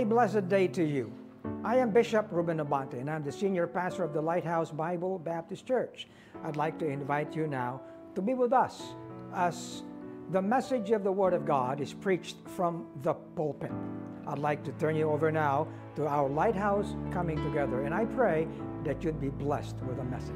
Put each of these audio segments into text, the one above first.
A blessed day to you. I am Bishop Ruben Abante, and I'm the senior pastor of the Lighthouse Bible Baptist Church. I'd like to invite you now to be with us as the message of the Word of God is preached from the pulpit. I'd like to turn you over now to our Lighthouse Coming Together, and I pray that you'd be blessed with the message.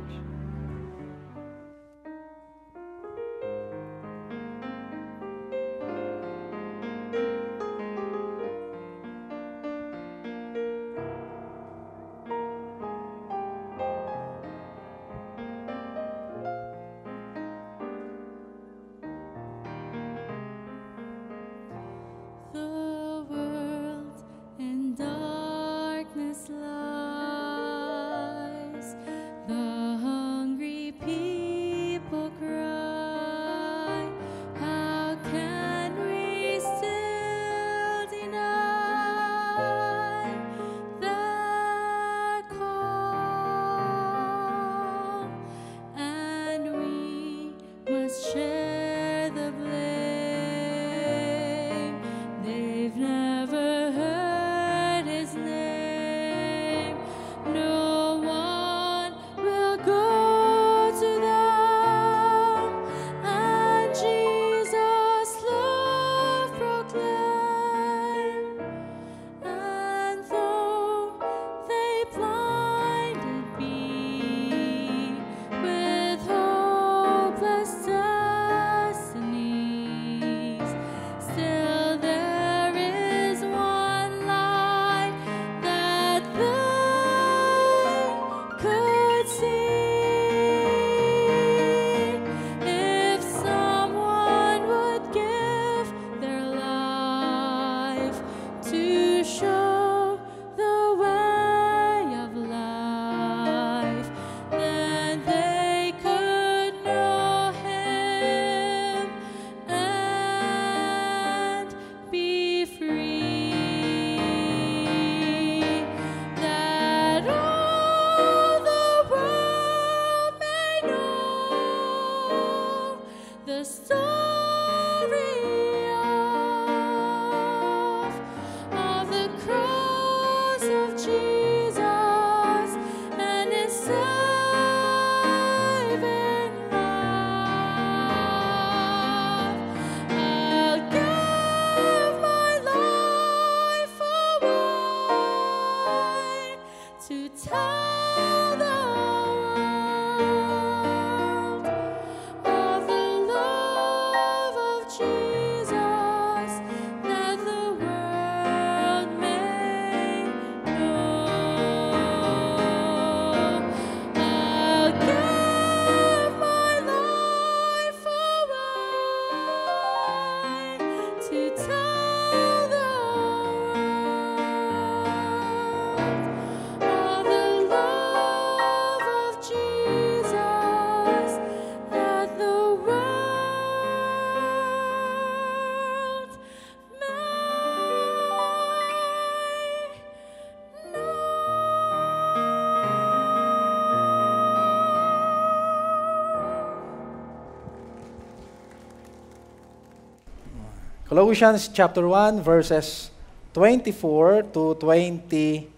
Colossians chapter 1, verses 24 to 29.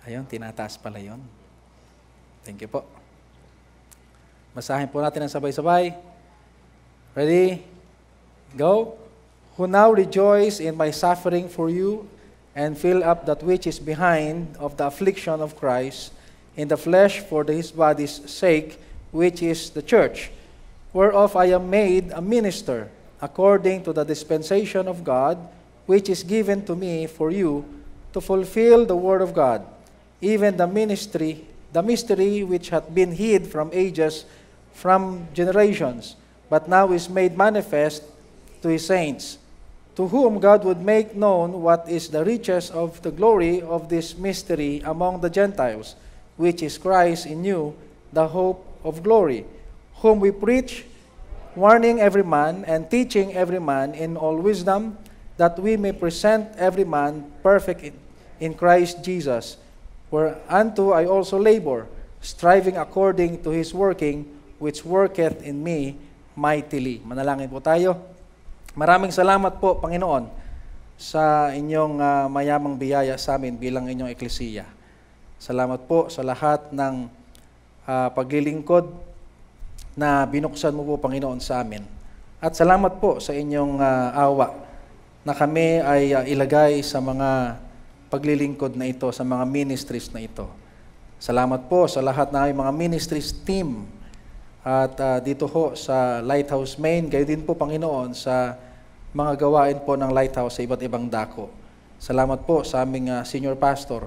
Ayun, tinataas pala yun. Thank you po. Basahin po natin ang sabay-sabay. Ready? Go. Who now rejoice in my suffering for you, and fill up that which is behind of the affliction of Christ in the flesh for his body's sake, which is the church, whereof I am made a minister, according to the dispensation of God, which is given to me for you, to fulfill the word of God, even the mystery which hath been hid from ages, from generations, but now is made manifest to his saints, to whom God would make known what is the riches of the glory of this mystery among the Gentiles, which is Christ in you, the hope of glory, whom we preach, warning every man and teaching every man in all wisdom, that we may present every man perfect in Christ Jesus, whereunto I also labor, striving according to his working, which worketh in me mightily. Manalangin po tayo. Maraming salamat po, Panginoon, sa inyong mayamang biyaya sa amin bilang inyong eklesiya. Salamat po sa lahat ng paglilingkod na binuksan mo po, Panginoon, sa amin. At salamat po sa inyong awa na kami ay ilagay sa mga paglilingkod na ito, sa mga ministries na ito. Salamat po sa lahat ng mga ministries team at dito ho sa Lighthouse Main, gayon din po, Panginoon, sa mga gawain po ng Lighthouse sa iba't ibang dako. Salamat po sa aming senior pastor.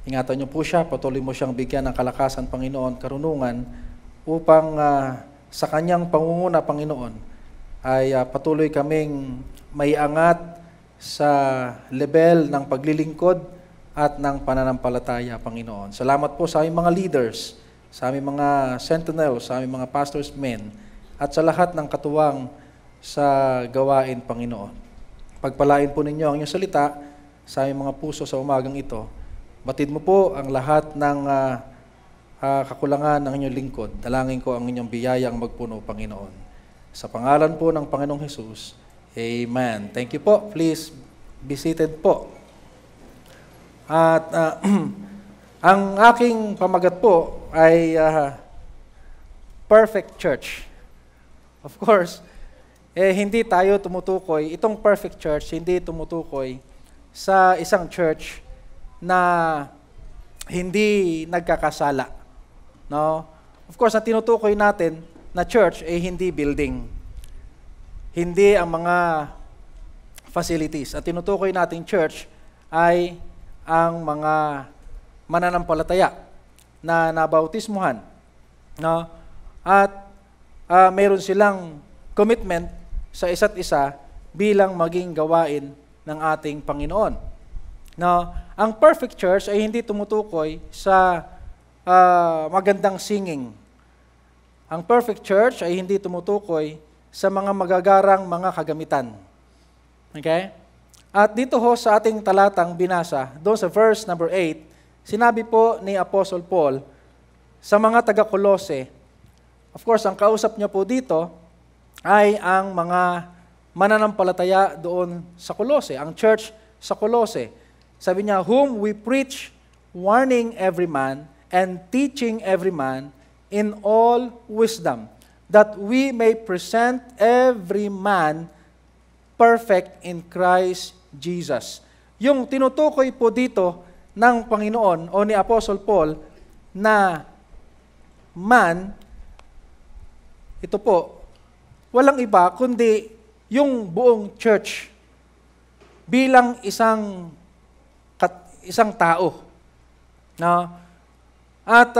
Ingatan niyo po siya, patuloy mo siyang bigyan ng kalakasan, Panginoon, karunungan, upang sa kanyang pangunguna, Panginoon, ay patuloy kaming maiangat sa level ng paglilingkod at ng pananampalataya, Panginoon. Salamat po sa aming mga leaders, sa aming mga sentinels, sa aming mga pastors men, at sa lahat ng katuwang sa gawain, Panginoon. Pagpalain po ninyo ang inyong salita sa aming mga puso sa umagang ito. Batid mo po ang lahat ng kakulangan ng inyong lingkod. Dalangin ko ang inyong biyayang magpuno, Panginoon. Sa pangalan po ng Panginoong Hesus, Amen. Thank you po. Please be seated po. At ang aking pamagat po ay perfect church. Of course, hindi tayo tumutukoy, itong perfect church, hindi tumutukoy sa isang church na hindi nagkakasala. No? Of course, ang tinutukoy natin na church ay hindi building. Hindi ang mga facilities. At tinutukoy nating church ay ang mga mananampalataya na nabautismuhan. No? At mayroon silang commitment sa isa't isa bilang maging gawain ng ating Panginoon. No? Ang perfect church ay hindi tumutukoy sa magandang singing. Ang perfect church ay hindi tumutukoy sa mga magagarang mga kagamitan. Okay? At dito ho sa ating talatang binasa, doon sa verse number 8, sinabi po ni Apostle Paul sa mga taga-Kolose, of course, ang kausap niya po dito ay ang mga mananampalataya doon sa Kolose, ang church sa Kolose. Sabi niya, whom we preach, warning every man, and teaching every man in all wisdom, that we may present every man perfect in Christ Jesus. Yung tinutukoy po dito ng Panginoon o ni Apostle Paul na man, ito po, walang iba kundi yung buong church bilang isang tao. No? At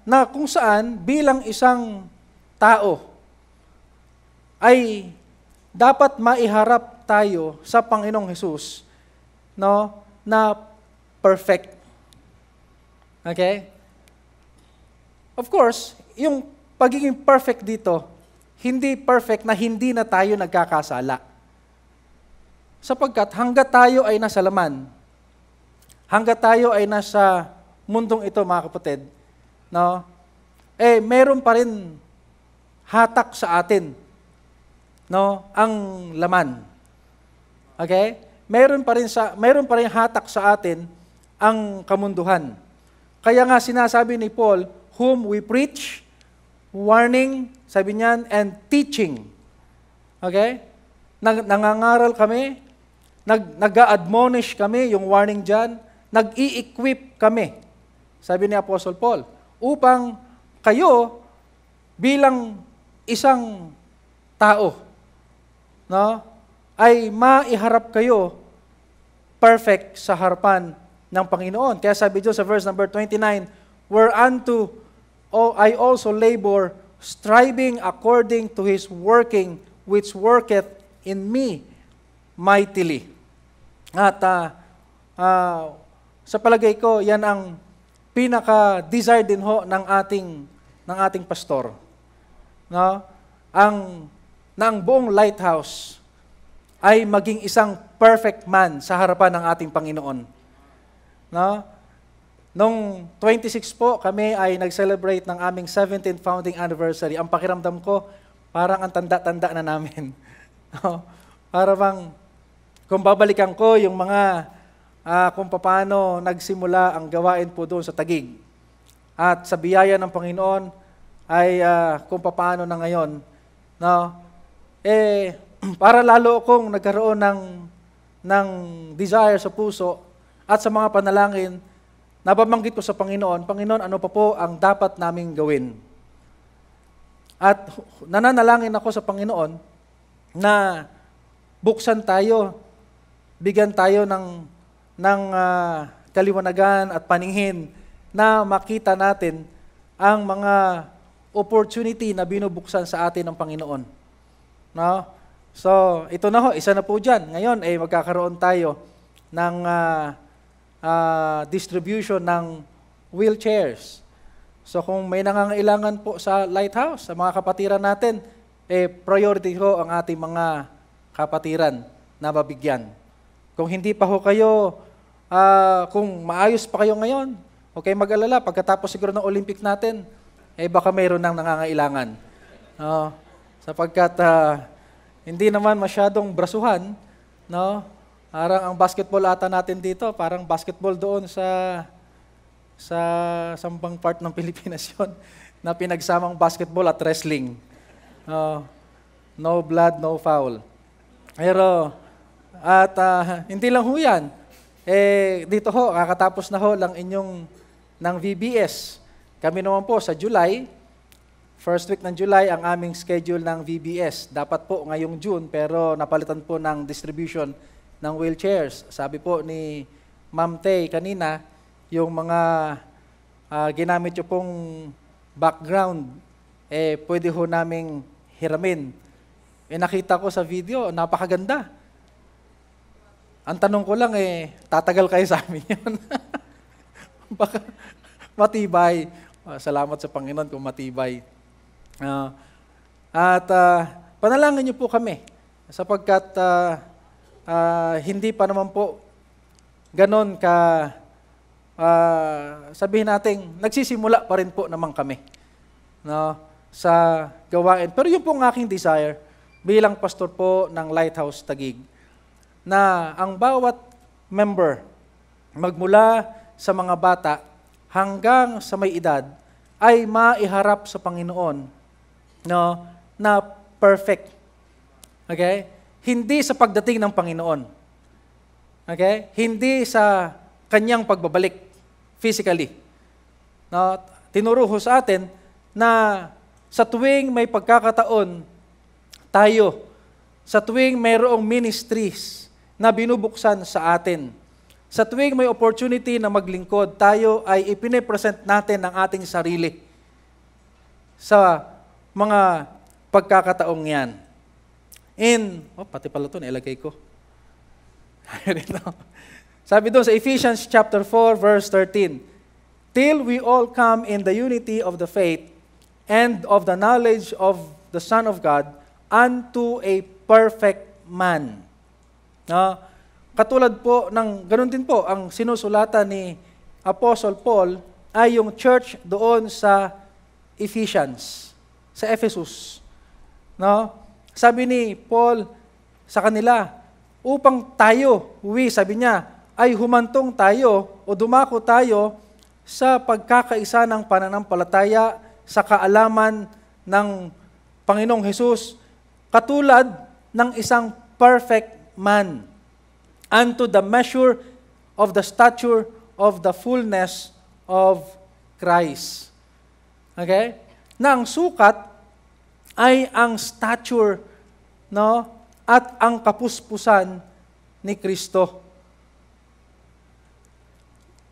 na kung saan bilang isang tao ay dapat maiharap tayo sa Panginoong Hesus, no, na perfect. Okay? Of course, yung pagiging perfect dito, hindi perfect na hindi na tayo nagkakasala. Sapagkat hanggat tayo ay nasa laman, hanggat tayo ay nasa mundong ito, mga kapatid, no, meron pa rin hatak sa atin, no, ang laman. Okay? Meron pa rin hatak sa atin ang kamunduhan. Kaya nga sinasabi ni Paul, whom we preach, warning, sabi niyan, and teaching. Okay? Nangangaral kami, nag-a-admonish kami, yung warning dyan, nag-i-equip kami, sabi ni Apostle Paul, upang kayo bilang isang tao, no, ay maiharap kayo perfect sa harapan ng Panginoon. Kaya sabi doon sa verse number 29, whereunto I also labor, striving according to His working, which worketh in me mightily. At sa palagay ko, yan ang pinaka-desire din ho ng ating pastor. No? Ang buong Lighthouse ay maging isang perfect man sa harapan ng ating Panginoon. No? Noong 26 po, kami ay nag-celebrate ng aming 17th founding anniversary. Ang pakiramdam ko, parang ang tanda-tanda na namin. No? Para bang, kung babalikan ko yung mga kung paano nagsimula ang gawain po doon sa Taguig. At sa biyaya ng Panginoon ay kung paano na ngayon. No? Para lalo akong nagkaroon ng desire sa puso at sa mga panalangin, nababanggit ko sa Panginoon, Panginoon, ano pa po ang dapat naming gawin? At nananalangin ako sa Panginoon na buksan tayo, bigyan tayo ng kaliwanagan at paningin na makita natin ang mga opportunity na binubuksan sa atin ng Panginoon. No? So, ito na ho, isa na po dyan. Ngayon, magkakaroon tayo ng distribution ng wheelchairs. So, kung may nangangailangan po sa Lighthouse, sa mga kapatiran natin, priority ho ang ating mga kapatiran na mabigyan. Kung hindi pa ho kayo, kung maayos pa kayo ngayon, okay mag-alala, pagkatapos siguro ng Olympic natin, baka mayroon nang nangangailangan. Sapagkat hindi naman masyadong brasuhan, no? Parang ang basketball ata natin dito, parang basketball doon sa sambang part ng Pilipinas yun, na pinagsamang basketball at wrestling. No blood, no foul. Pero, hindi lang ho yan. Dito ho, kakatapos na ho lang ng VBS. Kami naman po sa July, first week ng July, ang aming schedule ng VBS. Dapat po ngayong June, pero napalitan po ng distribution ng wheelchairs. Sabi po ni Ma'am Tay kanina, yung mga ginamit nyo pong background, pwede ho naming hiramin. Nakita ko sa video, napakaganda. Ang tanong ko lang, tatagal kayo sa amin yun? Baka matibay. Salamat sa Panginoon kung matibay. Panalangin niyo po kami sapagkat hindi pa naman po ganon ka sabihin natin, nagsisimula pa rin po naman kami, no, sa gawain. Pero yun po ang aking desire bilang pastor po ng Lighthouse Taguig, na ang bawat member, magmula sa mga bata hanggang sa may edad, ay maiharap sa Panginoon, no, na perfect. Okay? Hindi sa pagdating ng Panginoon. Okay? Hindi sa kanyang pagbabalik physically. No, tinuro ho sa atin na sa tuwing may pagkakataon tayo, sa tuwing mayroong ministries na binubuksan sa atin, sa tuwing may opportunity na maglingkod, tayo ay ipine-present natin ang ating sarili sa mga pagkakataong yan. Pati pala ito, nailagay ko. Sabi doon sa Ephesians chapter 4, verse 13, "Till we all come in the unity of the faith and of the knowledge of the Son of God, unto a perfect man." Katulad po ganun din po, ang sinusulatan ni Apostle Paul ay yung church doon sa Ephesians, sa Ephesus. No? Sabi ni Paul sa kanila, upang tayo, sabi niya, ay humantong tayo o dumako tayo sa pagkakaisa ng pananampalataya sa kaalaman ng Panginoong Hesus, katulad ng isang perfect man, unto the measure of the stature of the fullness of Christ. Okay? Na ang sukat ay ang stature, no, at ang kapuspusan ni Kristo.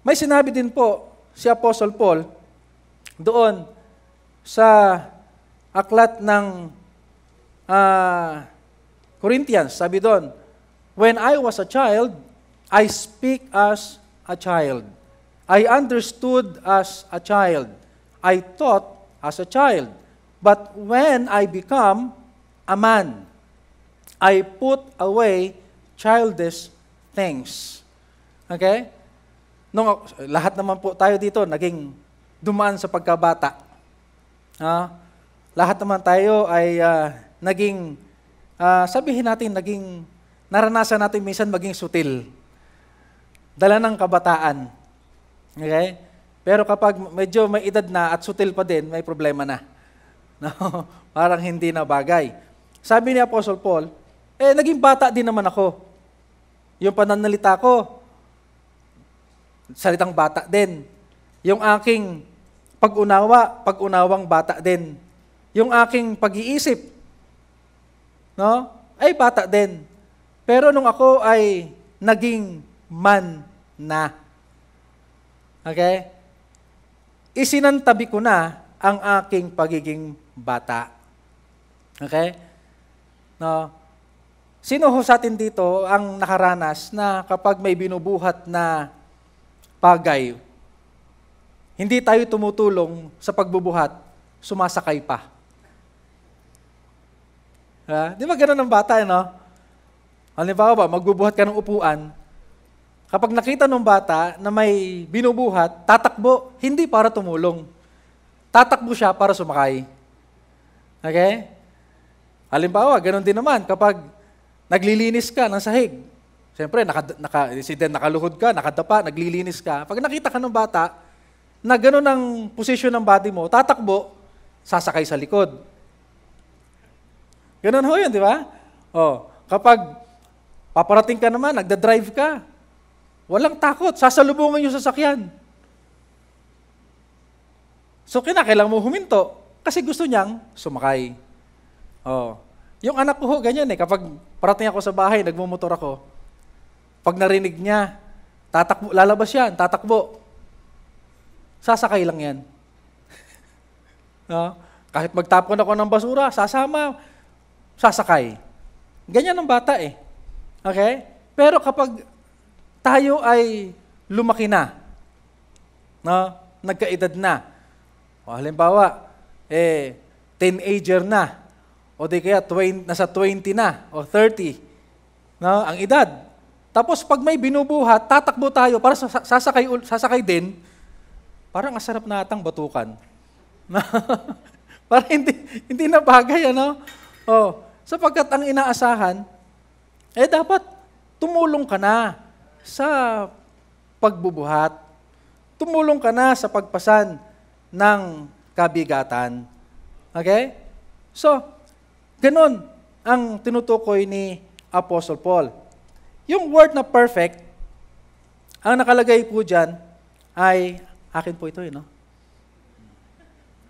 May sinabi din po si Apostle Paul doon sa aklat ng Corinthians. Sabi doon, "When I was a child, I speak as a child. I understood as a child. I thought as a child. But when I become a man, I put away childish things." Okay? Lahat naman po tayo dito naging dumaan sa pagkabata. Lahat naman tayo ay naging, sabihin natin, naging naranasan natin minsan maging sutil. Dala ng kabataan. Okay? Pero kapag medyo may edad na at sutil pa din, may problema na. No? Parang hindi na bagay. Sabi ni Apostle Paul, naging bata din naman ako. Yung pananalita ko, salitang bata din. Yung aking pag-unawang bata din. Yung aking pag-iisip, no? Ay bata din. Pero nung ako ay naging man na. Okay? Isinantabi ko na ang aking pagiging bata. Okay? No? Sino ho sa atin dito ang nakaranas na kapag may binubuhat na bagay, hindi tayo tumutulong sa pagbubuhat, sumasakay pa? Di ba ganun ang bata, no? Halimbawa ba, magbubuhat ka ng upuan, kapag nakita ng bata na may binubuhat, tatakbo, hindi para tumulong. Tatakbo siya para sumakay. Okay? Halimbawa, ganun din naman, kapag naglilinis ka ng sahig, siyempre, nakaluhod ka, nakadapa, naglilinis ka. Pag nakita ka ng bata, na ganun ang posisyon ng body mo, tatakbo, sasakay sa likod. Ganun ho yun, di ba? Kapag paparating ka naman, nagda-drive ka, walang takot, sasalubungan yung sasakyan. So, kinakailangan mo huminto kasi gusto niyang sumakay. Yung anak ko ho, ganyan kapag parating ako sa bahay, nagmumotor ako, pag narinig niya, tatakbo, lalabas yan, tatakbo. Sasakay lang yan. Kahit magtapon ako ng basura, sasama, sasakay. Ganyan ang bata Okay? Pero kapag tayo ay lumaki na, nagkaedad na, halimbawa, teenager na, o di kaya nasa 20 na, o 30, ang edad. Tapos pag may binubuhat, tatakbo tayo para sasakay din, parang asarap na atang batukan. Parang hindi na bagay, sapagkat ang inaasahan, dapat tumulong ka na sa pagbubuhat. Tumulong ka na sa pagpasan ng kabigatan. Okay? So, ganun ang tinutukoy ni Apostle Paul. Yung word na perfect, ang nakalagay po dyan ay, akin po ito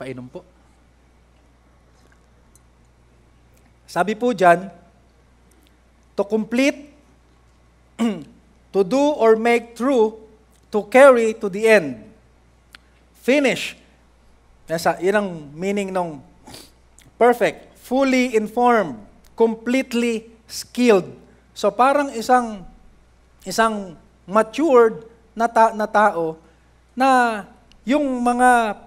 Painom po. Sabi po dyan, to complete, to do or make true, to carry to the end. Finish. Yan ang meaning ng perfect, fully informed, completely skilled. So parang isang matured na tao na yung mga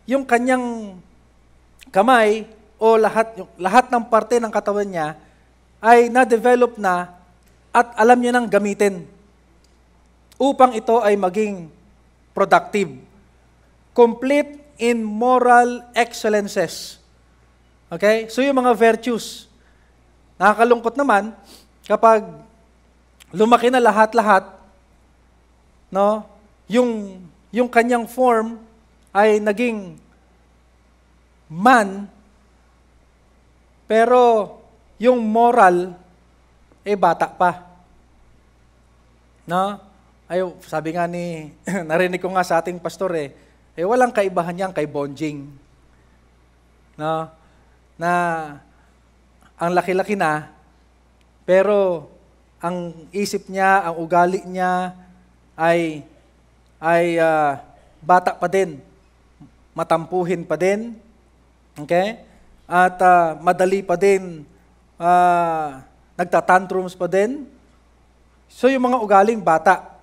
yung kanyang kamay o lahat ng parte ng katawan niya ay na-develop na at alam niya nang gamitin upang ito ay maging productive. Complete in moral excellences. Okay? So yung mga virtues. Nakakalungkot naman kapag lumaki na lahat-lahat, yung kanyang form ay naging man, pero yung moral bata pa. Sabi nga narinig ko nga sa ating pastor walang kaibahan yan kay Bonjing. Na ang laki-laki na, pero ang isip niya, ang ugali niya ay bata pa din. Matampuhin pa din. Okay? At madali pa din. Nagtatantrums pa din. So yung mga ugaling bata.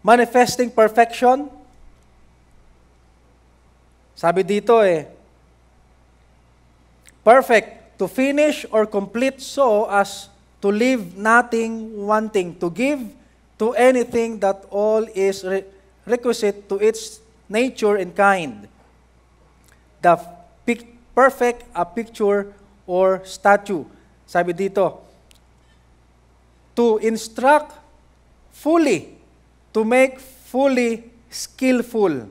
Manifesting perfection. Sabi dito perfect, to finish or complete so as to leave nothing wanting, to give to anything that all is requisite to its nature and kind. The perfect a picture or statue. Sabi dito, to instruct fully, to make fully skillful,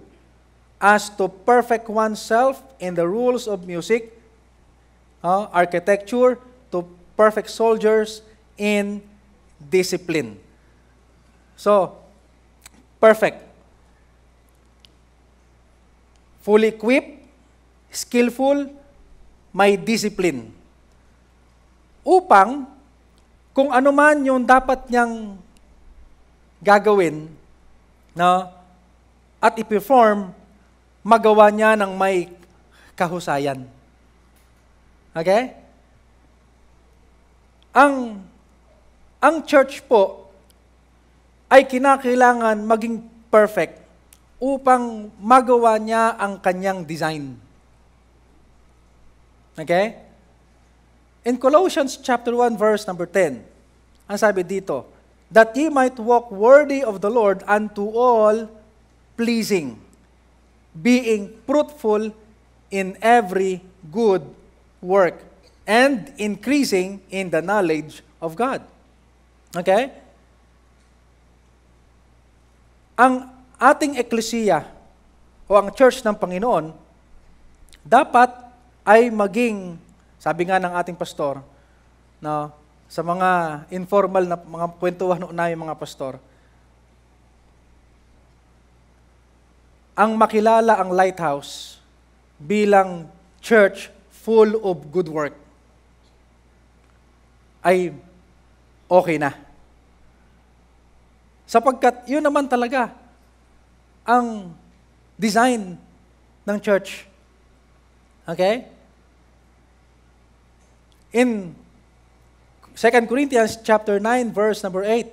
as to perfect oneself in the rules of music, architecture, to perfect soldiers in discipline. So, perfect. Fully equipped, skillful, may discipline. Upang, kung ano man yung dapat niyang gagawin, at i-perform, magawa niya ng may kahusayan. Okay? Ang church po ay kinakailangan maging perfect upang magawa niya ang kanyang design. Okay? In Colossians chapter 1 verse number 10, ang sabi dito, that ye might walk worthy of the Lord unto all pleasing, being fruitful in every good work, and increasing in the knowledge of God. Okay? Ang ating eklesiya o ang church ng Panginoon dapat ay maging, sabi nga ng ating pastor, sa mga informal na mga kwentuhan na yung mga pastor, ang makilala ang Lighthouse bilang church full of good work ay okay na. Sapagkat yun naman talaga ang design ng church. Okay? In 2 Corinthians chapter 9 verse number 8,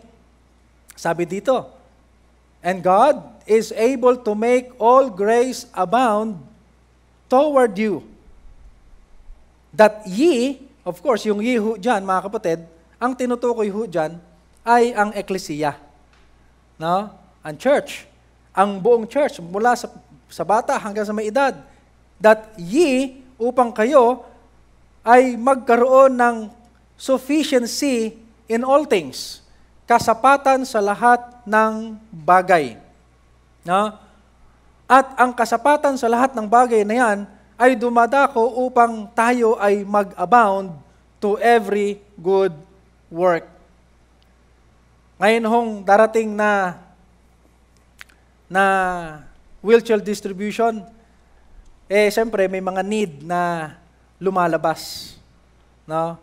sabi dito, and God is able to make all grace abound toward you, that ye, of course, yung ye ho dyan, mga kapatid, ang tinutukoy ho dyan ay ang eklesiya. No? Ang church. Ang buong church, mula sa bata hanggang sa may edad. That ye, upang kayo, ay magkaroon ng sufficiency in all things. Kasapatan sa lahat ng bagay. No? At ang kasapatan sa lahat ng bagay na yan ay dumadako upang tayo ay mag-abound to every good work. Ngayon hong darating na wheelchair distribution, siyempre may mga need na lumalabas. No?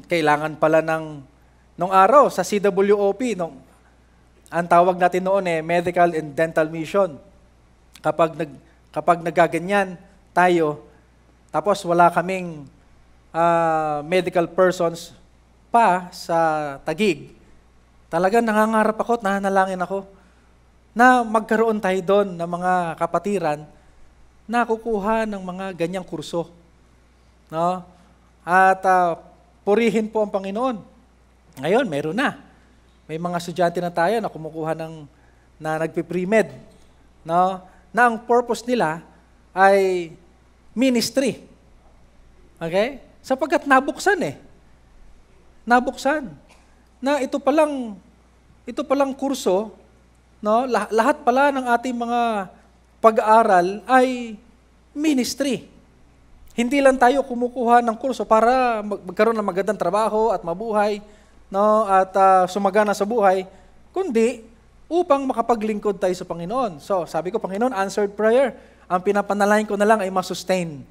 Kailangan pala nung araw sa CWOP, ang tawag natin noon Medical and Dental Mission. Kapag nagaganyan tayo, tapos wala kaming medical persons pa sa Taguig, talagang nangangarap ako at nananalangin ako na magkaroon tayo doon ng mga kapatiran na kukuha ng mga ganyang kurso. No? At purihin po ang Panginoon. Ngayon, meron na. May mga estudyante na tayo na kumukuha na nagpe-pre-med. No? Na ang purpose nila ay ministry. Okay? Sapagkat nabuksan Nabuksan. Na ito palang kurso, no? Lahat pala ng ating mga pag-aaral ay ministry. Hindi lang tayo kumukuha ng kurso para magkaroon ng magandang trabaho at mabuhay, no? At sumagana sa buhay, kundi upang makapaglingkod tayo sa Panginoon. So, sabi ko, Panginoon, answered prayer. Ang pinapanalangin ko na lang ay masustain.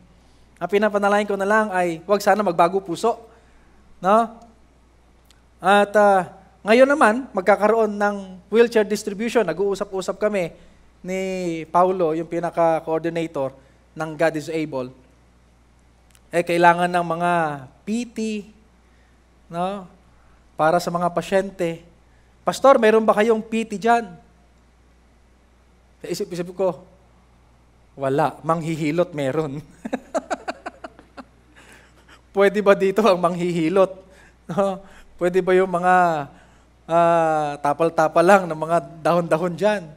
Ang pinapanalangin ko na lang ay huwag sana magbago puso. No? At ngayon naman, magkakaroon ng wheelchair distribution. Nag-uusap-usap kami ni Paulo, yung pinaka-coordinator ng God is Able. Kailangan ng mga PT, no? Para sa mga pasyente. Pastor, mayroon ba kayong PT dyan? Isip-isip ko, wala. Manghihilot meron. Pwede ba dito ang manghihilot? No? Pwede ba yung mga tapal-tapal lang ng mga dahon-dahon dyan?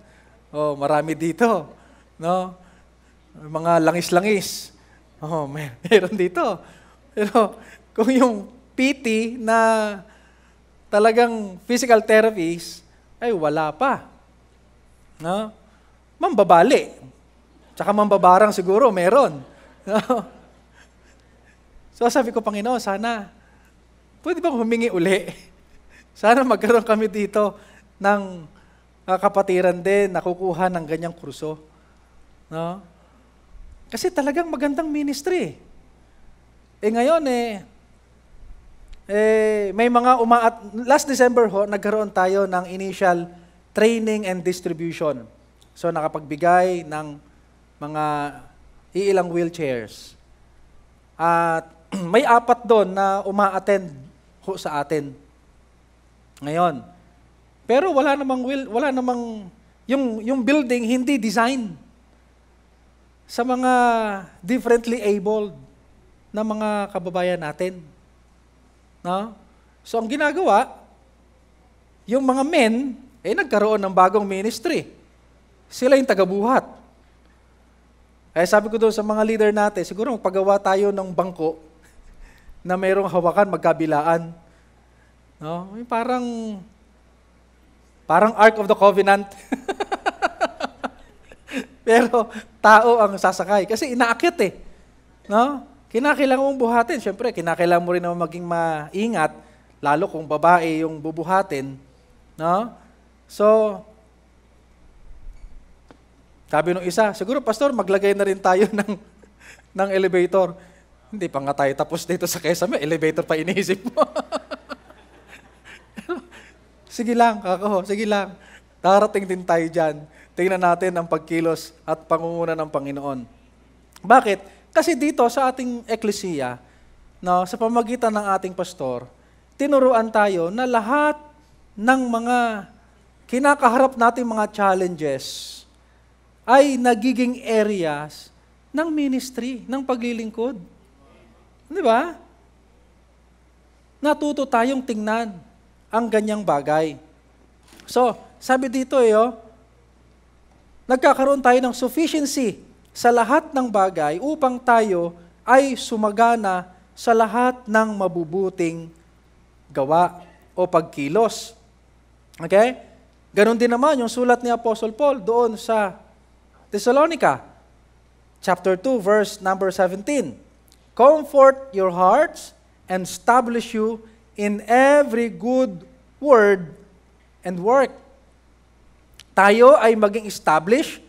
Marami dito. No? Mga langis-langis. Meron dito. Pero kung yung PT na talagang physical therapies, ay wala pa. No? Mambabali. Tsaka mambabarang siguro, meron. No? So sabi ko, Panginoon, sana, pwede ba humingi uli? Sana magkaroon kami dito ng kapatiran din, nakukuha ng ganyang kurso. No? Kasi talagang magandang ministry. Ngayon may mga last December nagkaroon tayo ng initial training and distribution. So nakapagbigay ng mga iilang wheelchairs. At may 4 doon na uma-attend sa atin. Ngayon. Pero wala namang yung building hindi design sa mga differently abled na mga kababayan natin. No? So ang ginagawa, yung mga men, nagkaroon ng bagong ministry. Sila yung tagabuhat. Sabi ko doon sa mga leader natin, siguro magpagawa tayo ng bangko na mayroong hawakan magkabilaan. No? Parang Ark of the Covenant. Pero tao ang sasakay. Kasi inaakit No? Kinakailangan mong buhatin. Siyempre, kinakailangan mo rin naman maging maingat, lalo kung babae yung bubuhatin. No? So, sabi nung isa, siguro, Pastor, maglagay na rin tayo ng elevator. Hindi pa nga tayo tapos dito sa Quezon, may elevator pa iniisip mo. Sige lang, sige lang. Darating din tayo dyan. Tingnan natin ang pagkilos at pangunguna ng Panginoon. Bakit? Kasi dito sa ating eklesiya, no, sa pamagitan ng ating pastor, tinuruan tayo na lahat ng mga kinakaharap nating mga challenges ay nagiging areas ng ministry, ng paglilingkod. Di ba? Natuto tayong tingnan ang ganyang bagay. So, sabi dito nagkakaroon tayo ng sufficiency sa lahat ng bagay upang tayo ay sumagana sa lahat ng mabubuting gawa o pagkilos. Okay? Ganon din naman yung sulat ni Apostle Paul doon sa Thessalonica, chapter 2, verse number 17. Comfort your hearts and establish you in every good word and work. Tayo ay maging establish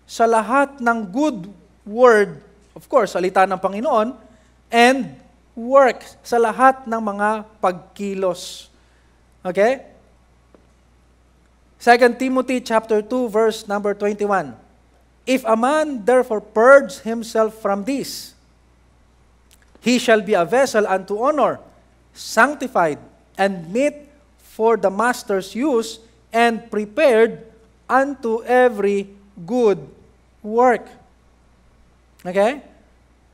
sa lahat ng good word, of course, salita ng Panginoon, and work sa lahat ng mga pagkilos. Okay? 2 Timothy chapter 2, verse number 21. If a man therefore purge himself from this, he shall be a vessel unto honor, sanctified, and meet for the master's use, and prepared unto every good work. Okay?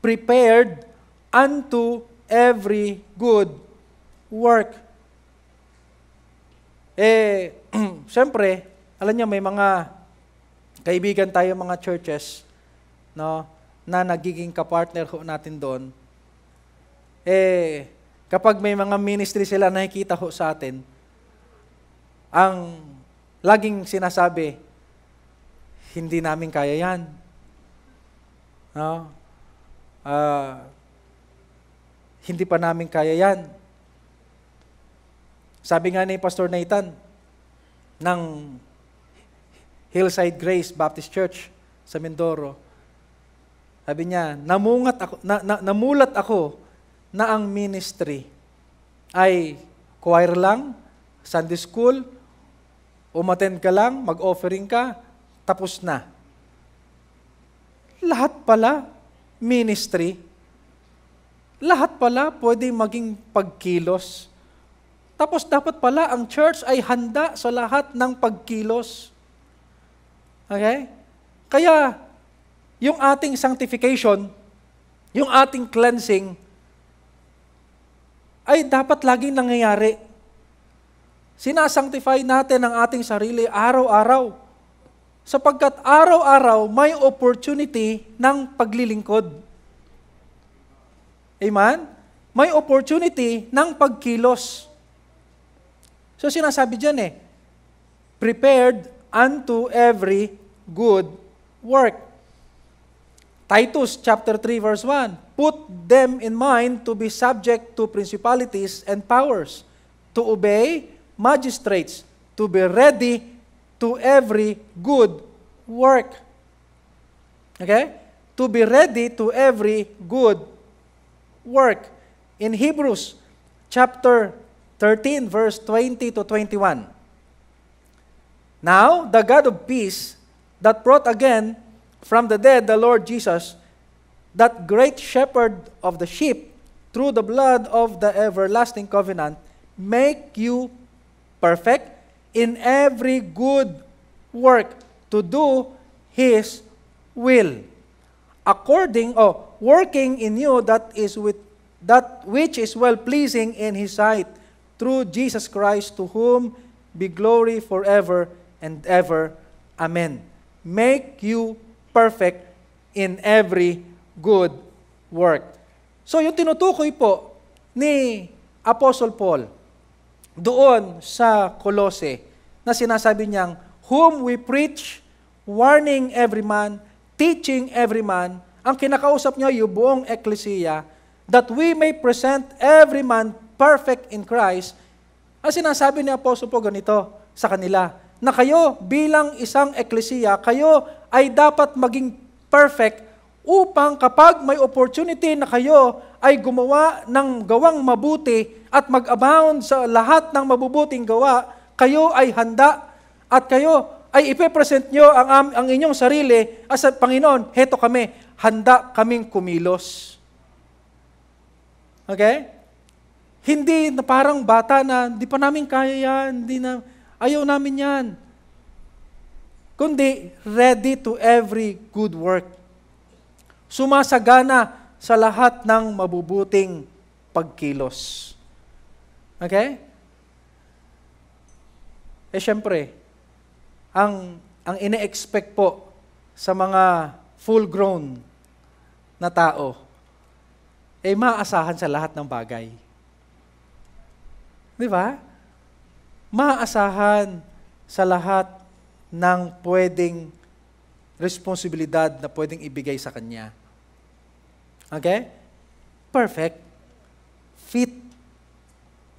Prepared unto every good work. Siyempre, alam niyo, may mga kaibigan tayo, mga churches, no, na nagiging kapartner ho natin doon. Kapag may mga ministry sila nakikita ho sa atin, ang laging sinasabi, hindi namin kaya yan. No? Hindi pa namin kaya yan. Sabi nga ni Pastor Nathan ng Hillside Grace Baptist Church sa Mindoro, sabi niya, namulat ako na ang ministry ay choir lang, Sunday school, umattend ka lang, mag-offering ka, tapos na. Lahat pala, ministry. Lahat pala pwede maging pagkilos. Tapos dapat pala ang church ay handa sa lahat ng pagkilos. Okay? Kaya, yung ating sanctification, yung ating cleansing, ay dapat laging nangyayari. Sinasanctify natin ang ating sarili araw-araw. Sapagkat araw-araw may opportunity ng paglilingkod. Amen? may opportunity ng pagkilos. So sinasabi dyan prepared unto every good work. Titus chapter 3 verse 1, put them in mind to be subject to principalities and powers, to obey magistrates, to be ready to every good work. Okay? To be ready to every good work. In Hebrews chapter 13 verse 20 to 21. Now, the God of peace that brought again from the dead the Lord Jesus, that great shepherd of the sheep, through the blood of the everlasting covenant, make you perfect in every good work to do His will, working in you that which is well pleasing in His sight, through Jesus Christ, to whom be glory forever and ever. Amen. Make you perfect in every good work. So yung tinutukoy po ni Apostle Paul doon sa Colossae na sinasabi niyang, whom we preach, warning every man, teaching every man, ang kinakausap niya yung buong eklesiya, that we may present every man perfect in Christ. Ang sinasabi ni Apostle Paul ganito sa kanila, na kayo bilang isang eklesiya, kayo ay dapat maging perfect upang kapag may opportunity na kayo ay gumawa ng gawang mabuti at mag-abound sa lahat ng mabubuting gawa, kayo ay handa at kayo ay ipepresent nyo ang inyong sarili as sa Panginoon, heto kami, handa kaming kumilos. Okay? Hindi na parang bata na, di pa namin kaya yan, ayaw namin yan. Kundi, ready to every good work. Sumasagana sa lahat ng mabubuting pagkilos. Okay? Syempre, ang ine-expect po sa mga full-grown na tao, maasahan sa lahat ng bagay. Di ba? Maasahan sa lahat ng pwedeng responsibilidad na pwedeng ibigay sa kanya. Okay? Perfect. Fit.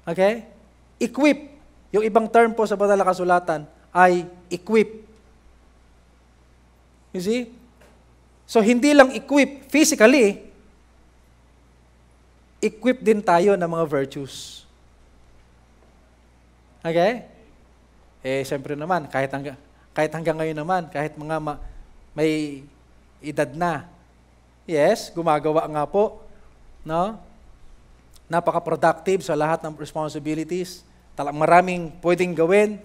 Okay? Equip. Yung ibang term po sa banal na kasulatan ay equip. You see? So, hindi lang equip physically, equip din tayo ng mga virtues. Okay? Siyempre naman, kahit hanggang ngayon naman, kahit mga may edad na, yes, gumagawa nga po, no? Napaka-productive sa lahat ng responsibilities. Maraming pwedeng gawin,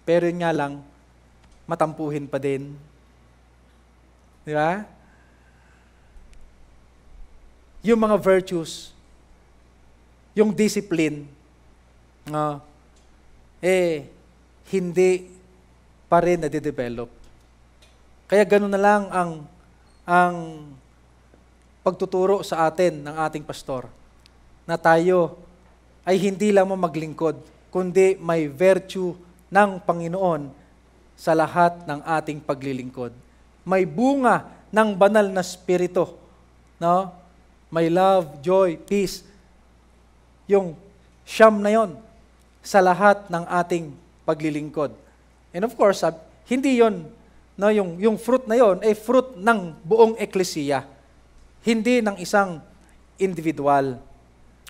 pero yun nga lang, matampuhin pa din. Di ba? Yung mga virtues, yung discipline, hindi pa rin nade-develop. Kaya gano'n na lang ang pagtuturo sa atin ng ating pastor, na tayo ay hindi lang maglingkod, kundi may virtue ng Panginoon sa lahat ng ating paglilingkod. May bunga ng banal na spirito, no? May love, joy, peace. Yung siyam na yon sa lahat ng ating paglilingkod. And of course, hindi yon, no, yung fruit na yon ay fruit ng buong eklesiya, hindi ng isang individual.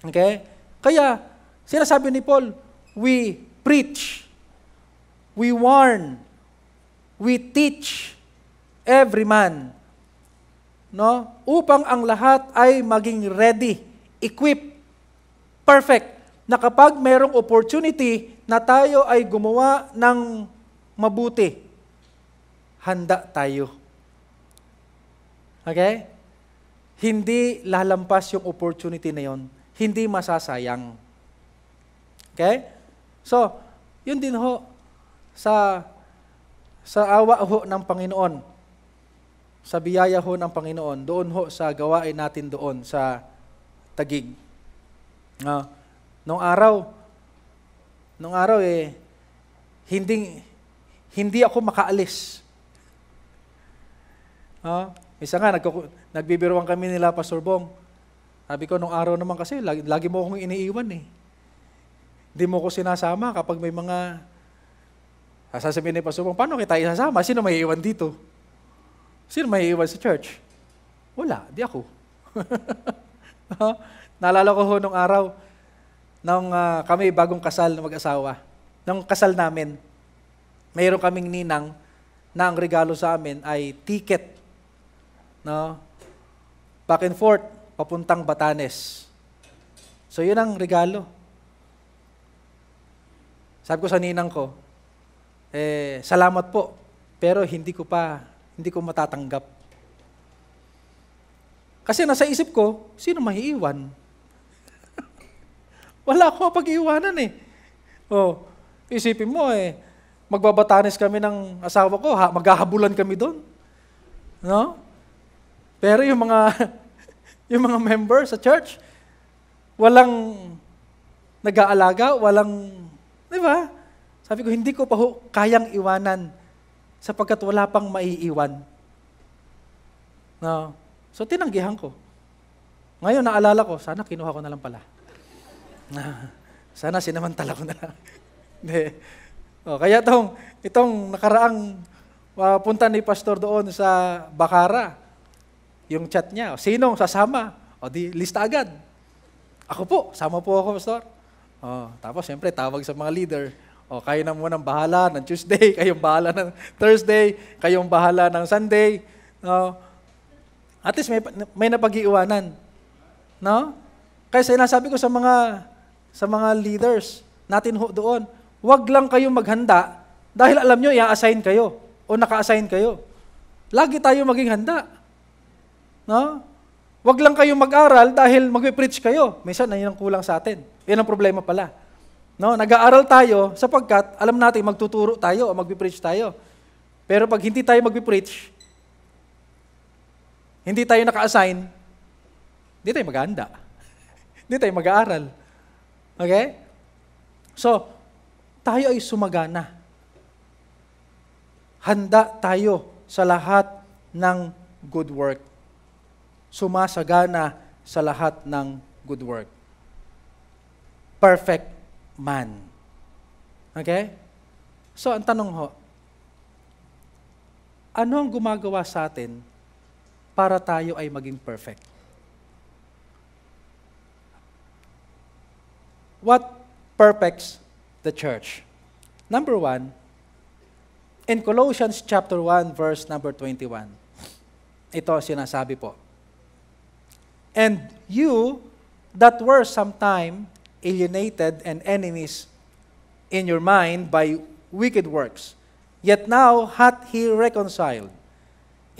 Okay? Kaya, sinasabi ni Paul, we preach, we warn, we teach every man, no? Upang ang lahat ay maging ready, equipped, perfect, na kapag mayroong opportunity na tayo ay gumawa ng mabuti, handa tayo. Okay? Hindi lalampas yung opportunity na yon, hindi masasayang. Okay? So, yun din ho, sa awa ho ng Panginoon, sa biyaya ho ng Panginoon, doon ho sa gawain natin doon sa Taguig. Nung araw hindi ako makaalis. Isa nga, nagbibiruan kami nila, Pastor Bong. Sabi ko, nung araw naman kasi, lagi mo akong iniiwan eh. Hindi mo ko sinasama kapag may mga, sasabihin ni Pastor Bong, paano kita isasama? Sino may iwan dito? Sino may iwan sa church? Wala, di ako. Naalala ko nung araw, nung kami bagong kasal na mag-asawa, nung kasal namin, mayroon kaming ninang na ang regalo sa amin ay ticket, back and forth, papuntang Batanes. So yun ang regalo. Sabi ko sa ninang ko, salamat po, pero hindi ko matatanggap. Kasi nasa isip ko, sino maiiwan? Wala akong mapag-iwanan eh. Isipin mo magbabatanes kami ng asawa ko, maghahabulan kami doon. No? Pero yung mga member sa church, walang nag-aalaga, di ba? Sabi ko, hindi ko pa kayang iwanan sapagkat wala pang maiiwan. No? So, tinanggihan ko. Ngayon, naalala ko, sana kinuha ko na lang pala. Sana sinamantala ko na lang. Kaya itong nakaraang punta ni Pastor doon sa Bacara, yung chat niya, sinong sasama? Di lista agad. Ako po, sama po ako, Pastor. Tapos, siyempre, tawag sa mga leader. Kayo na munang bahala ng Tuesday, kayong bahala ng Thursday, kayong bahala ng Sunday. At least may napag-iiwanan. No? Kaya sinasabi ko sa mga leaders natin doon, wag lang kayong maghanda dahil alam nyo, i-assign kayo o naka-assign kayo. Lagi tayo maging handa. No? Wag lang kayong mag-aral dahil mag-preach kayo. Minsan, yun ang kulang sa atin. Yan ang problema pala. No? Nag-aaral tayo sapagkat alam natin magtuturo tayo o mag-preach tayo. Pero pag hindi tayo mag-preach, hindi tayo naka-assign, hindi tayo maghahanda. Hindi tayo mag-aaral. Okay? So, tayo ay sumagana. Handa tayo sa lahat ng good work. Sumasagana sa lahat ng good work. Perfect man. Okay? So, ang tanong ho, ano ang gumagawa sa atin para tayo ay maging perfect? What perfects the church? Number 1, in Colossians chapter 1, verse number 21, ito sinasabi po, and you that were sometime alienated and enemies in your mind by wicked works, yet now hath he reconciled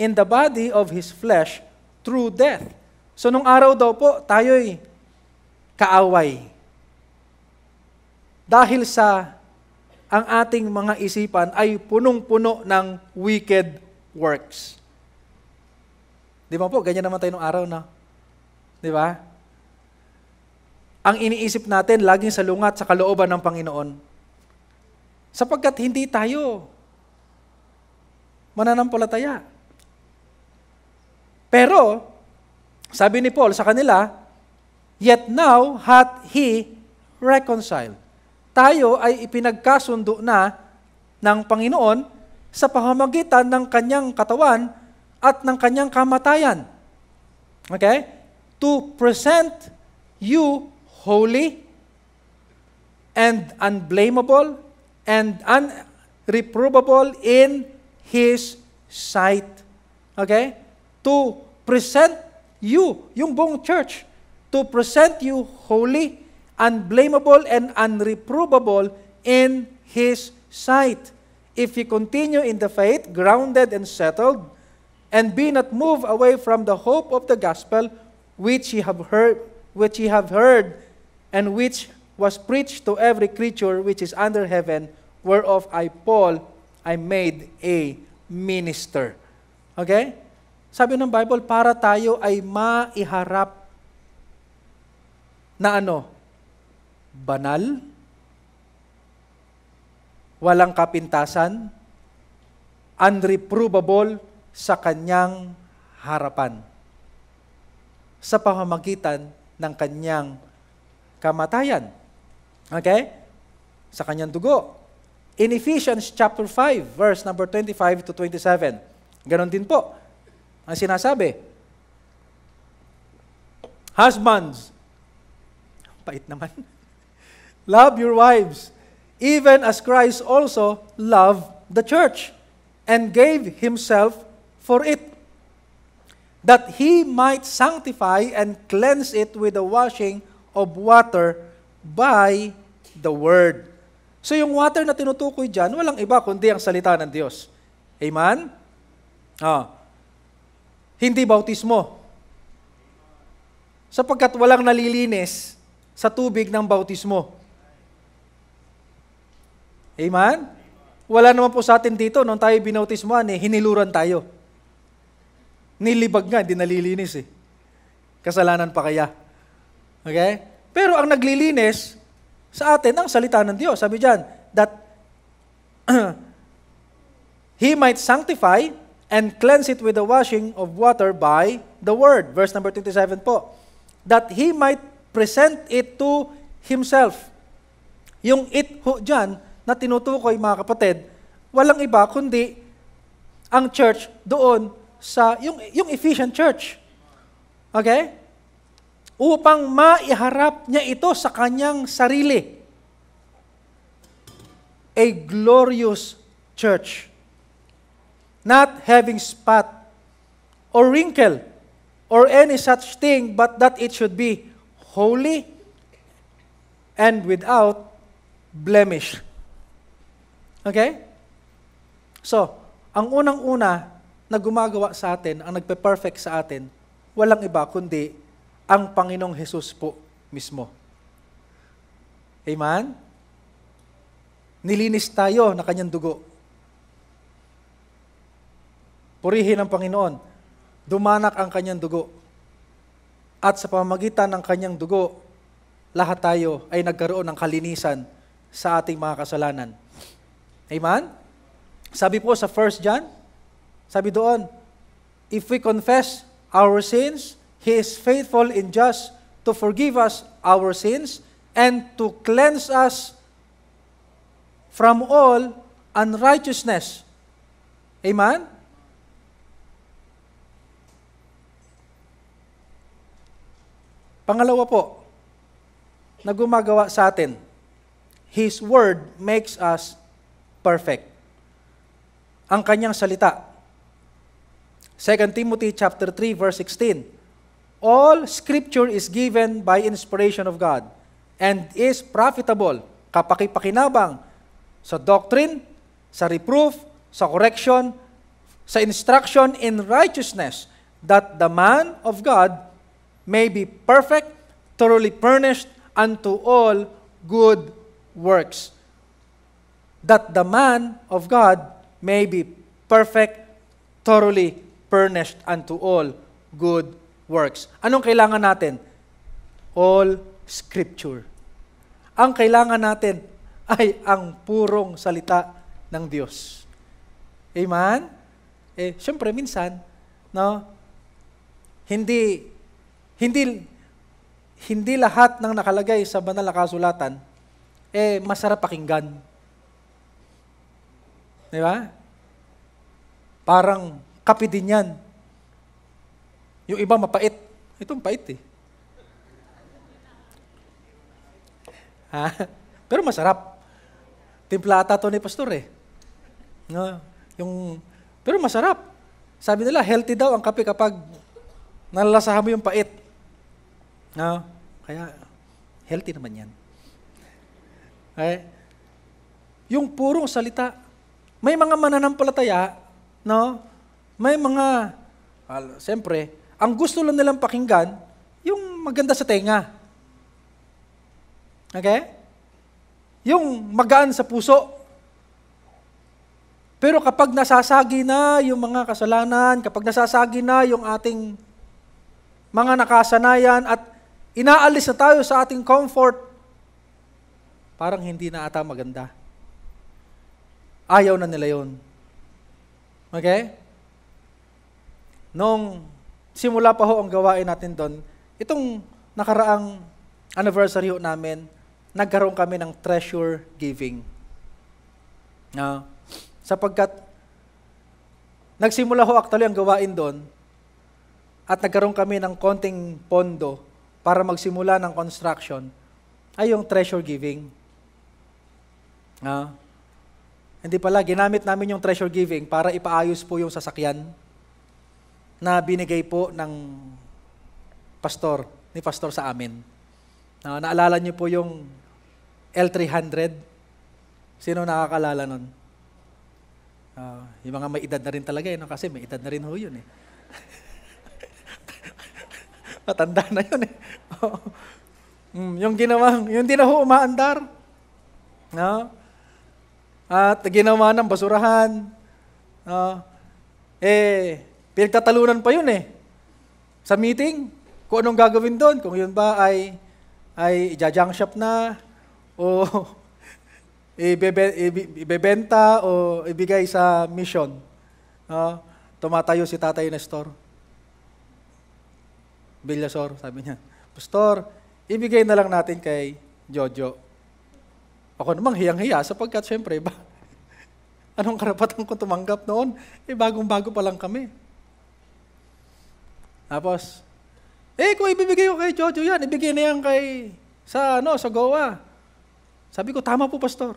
in the body of his flesh through death. So nung araw daw po, tayo'y kaaway. Dahil sa ang ating mga isipan ay punong-puno ng wicked works. Di ba po? Ganyan naman tayo nung araw na. Di ba? Ang iniisip natin laging salungat sa kalooban ng Panginoon. Sapagkat hindi tayo mananampalataya. Pero, sabi ni Paul sa kanila, yet now hath he reconciled. Tayo ay ipinagkasundo na ng Panginoon sa pamamagitan ng kanyang katawan at ng kanyang kamatayan. Okay? To present you holy and unblameable and unreprovable in His sight. Okay? To present you, yung buong church, to present you holy, unblameable, and unreprovable in His sight. If you continue in the faith, grounded and settled, and be not moved away from the hope of the gospel which ye have heard, and which was preached to every creature which is under heaven, whereof I, Paul, I made a minister. Okay? Sabi ng Bible, para tayo ay maiharap na banal, walang kapintasan, unreprovable sa kanyang harapan sa pamamagitan ng kanyang kamatayan. Okay? Sa kanyang dugo. In Ephesians chapter 5, verse number 25 to 27, ganon din po ang sinasabi. Husbands, pait naman, love your wives, even as Christ also loved the church, and gave himself for it, that he might sanctify and cleanse it with the washing of water by the word. So yung water na tinutukoy dyan, walang iba kundi ang salita ng Diyos. Amen? Hindi bautismo. Sapagkat walang nalilinis sa tubig ng bautismo. Amen? Wala naman po sa atin dito, nung tayo binautismoan, hiniluran tayo. Nilibag nga, hindi nalilinis Kasalanan pa kaya? Okay? Pero ang naglilinis sa atin ang salita ng Diyos. Sabi diyan, that he might sanctify and cleanse it with the washing of water by the word. Verse number 27 po. That he might present it to himself. Yung it ho dyan na tinutukoy, mga kapatid, walang iba kundi ang church doon sa yung Ephesian church. Okay? Upang maiharap niya ito sa kanyang sarili. A glorious church. Not having spot or wrinkle or any such thing, but that it should be holy and without blemish. Okay? So, ang unang-una na gumagawa sa atin, ang nagpe-perfect sa atin, walang iba kundi ang Panginoong Hesus po mismo. Amen? Nilinis tayo na kanyang dugo. Purihin ang Panginoon. Dumanak ang kanyang dugo. At sa pamamagitan ng kanyang dugo, lahat tayo ay nagkaroon ng kalinisan sa ating mga kasalanan. Amen? Sabi po sa 1 John, sabi doon, if we confess our sins, He is faithful and just to forgive us our sins and to cleanse us from all unrighteousness. Amen? Pangalawa po, na gumagawa sa atin, His Word makes us perfect. Ang kanyang salita. 2 Timothy chapter 3 verse 16. All Scripture is given by inspiration of God and is profitable, kapakipakinabang, sa doctrine, sa reproof, sa correction, sa instruction in righteousness, that the man of God may be perfect, thoroughly furnished unto all good works. That the man of God may be perfect, thoroughly furnished unto all good works. Anong kailangan natin? All Scripture. Ang kailangan natin ay ang purong salita ng Diyos. Amen? Siyempre minsan, no, hindi lahat ng nakalagay sa banal na kasulatan masarap pakinggan. Di ba? Parang kape din yan. Yung iba mapait. Ito mapait Pero masarap. Timpla ata to ni pastor No? Pero masarap. Sabi nila, healthy daw ang kape kapag nalalasahan mo yung pait. No? Kaya, healthy naman yan. Yung purong salita, may mga mananampalataya, no? May mga, siyempre, ang gusto lang nilang pakinggan, yung maganda sa tenga. Okay? Yung magaan sa puso. Pero kapag nasasagi na yung mga kasalanan, kapag nasasagi na yung ating mga nakasanayan at inaalis na tayo sa ating comfort parang hindi na ata maganda. Ayaw na nila yun. Okay? Nung simula pa ho ang gawain natin doon, itong nakaraang anniversary ho namin, nagkaroon kami ng treasure giving. Sapagkat nagsimula ho actually ang gawain doon at nagkaroon kami ng konting pondo para magsimula ng construction ay yung treasure giving. Hindi pala, ginamit namin yung treasure giving para ipaayos po yung sasakyan na binigay po ng ni pastor sa amin. Naalala niyo po yung L300? Sino nakakalala nun? Yung mga may edad na rin talaga, kasi may edad na rin ho yun. Matanda na yun. Yung di na ho umaandar. At ginawa ng basurahan. Pinagtatalunan pa yun sa meeting, kung anong gagawin doon. Kung yun ba ay junk shop na, o ibebenta, o ibigay sa mission. Tumatayo si Tatay Nestor Villasor, sabi niya, Pastor, ibigay na lang natin kay Jojo. Ako namang hiyang-hiya sapagkat syempre, anong karapatan ko tumanggap noon? Bagong-bago pa lang kami. Tapos, kung ibibigay ko kay Jojo yan, ibigay na yan sa Goa. Sabi ko, tama po, Pastor.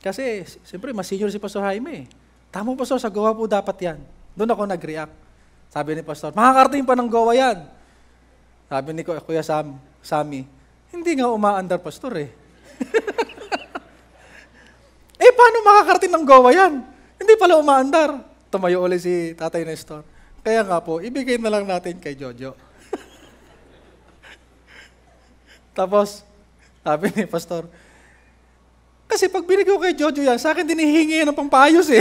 Kasi, siyempre, mas senior si Pastor Jaime. Tama po, Pastor, sa Goa po dapat yan. Doon ako nag-react. Sabi ni Pastor, makakarating pa ng Goa yan. Sabi ni Kuya Sammy, hindi nga umaandar, Pastor paano makakarating ng Goa yan? Hindi pala umaandar. Tumayo ulit si Tatay Nestor. Kaya nga po, ibigay na lang natin kay Jojo. Tapos, sabi ni Pastor, kasi pag binigay ko kay Jojo yan, sa akin din hihingi yan ng pampayos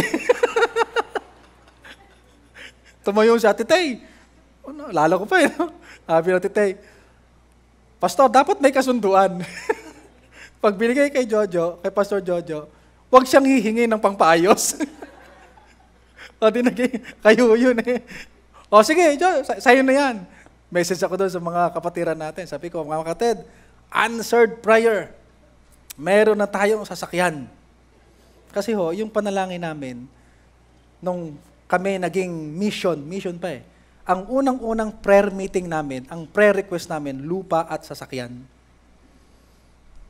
Tumayo si Ate Tay. Lalo ko pa Sabi ni Ate Tay, Pastor, dapat may kasunduan. Pag binigay kay Jojo, kay Pastor Jojo, huwag siyang hihingi ng pangpaayos. O di kayo yun O sige, sa'yo na yan. Message ako doon sa mga kapatiran natin. Sabi ko, mga kapatid, answered prayer. Meron na tayong sasakyan. Kasi yung panalangin namin, nung kami naging mission pa ang unang-unang prayer meeting namin, ang prayer request namin, lupa at sasakyan.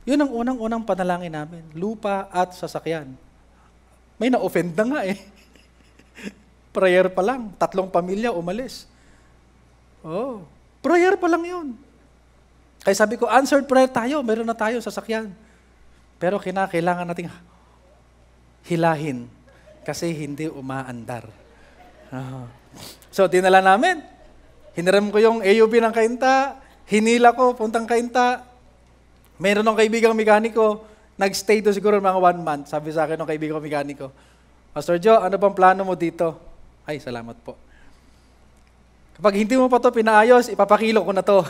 Yun ang unang-unang panalangin namin, lupa at sasakyan. May na-offend na nga Prayer pa lang, 3 pamilya umalis. Prayer pa lang yun. Kaya sabi ko, answered prayer tayo, meron na tayo sasakyan. Pero kailangan nating hilahin kasi hindi umaandar. So, dinala namin. Hiniram ko yung AUV ng Kainta, hinila ko, puntang Kainta. Meron ng kaibigang mekaniko, nag-stay doon siguro mga 1 month. Sabi sa akin ng kaibigang mekaniko, Pastor Joe, ano bang plano mo dito? Ay, salamat po. Kapag hindi mo pa ito pinaayos, ipapakilo ko na to.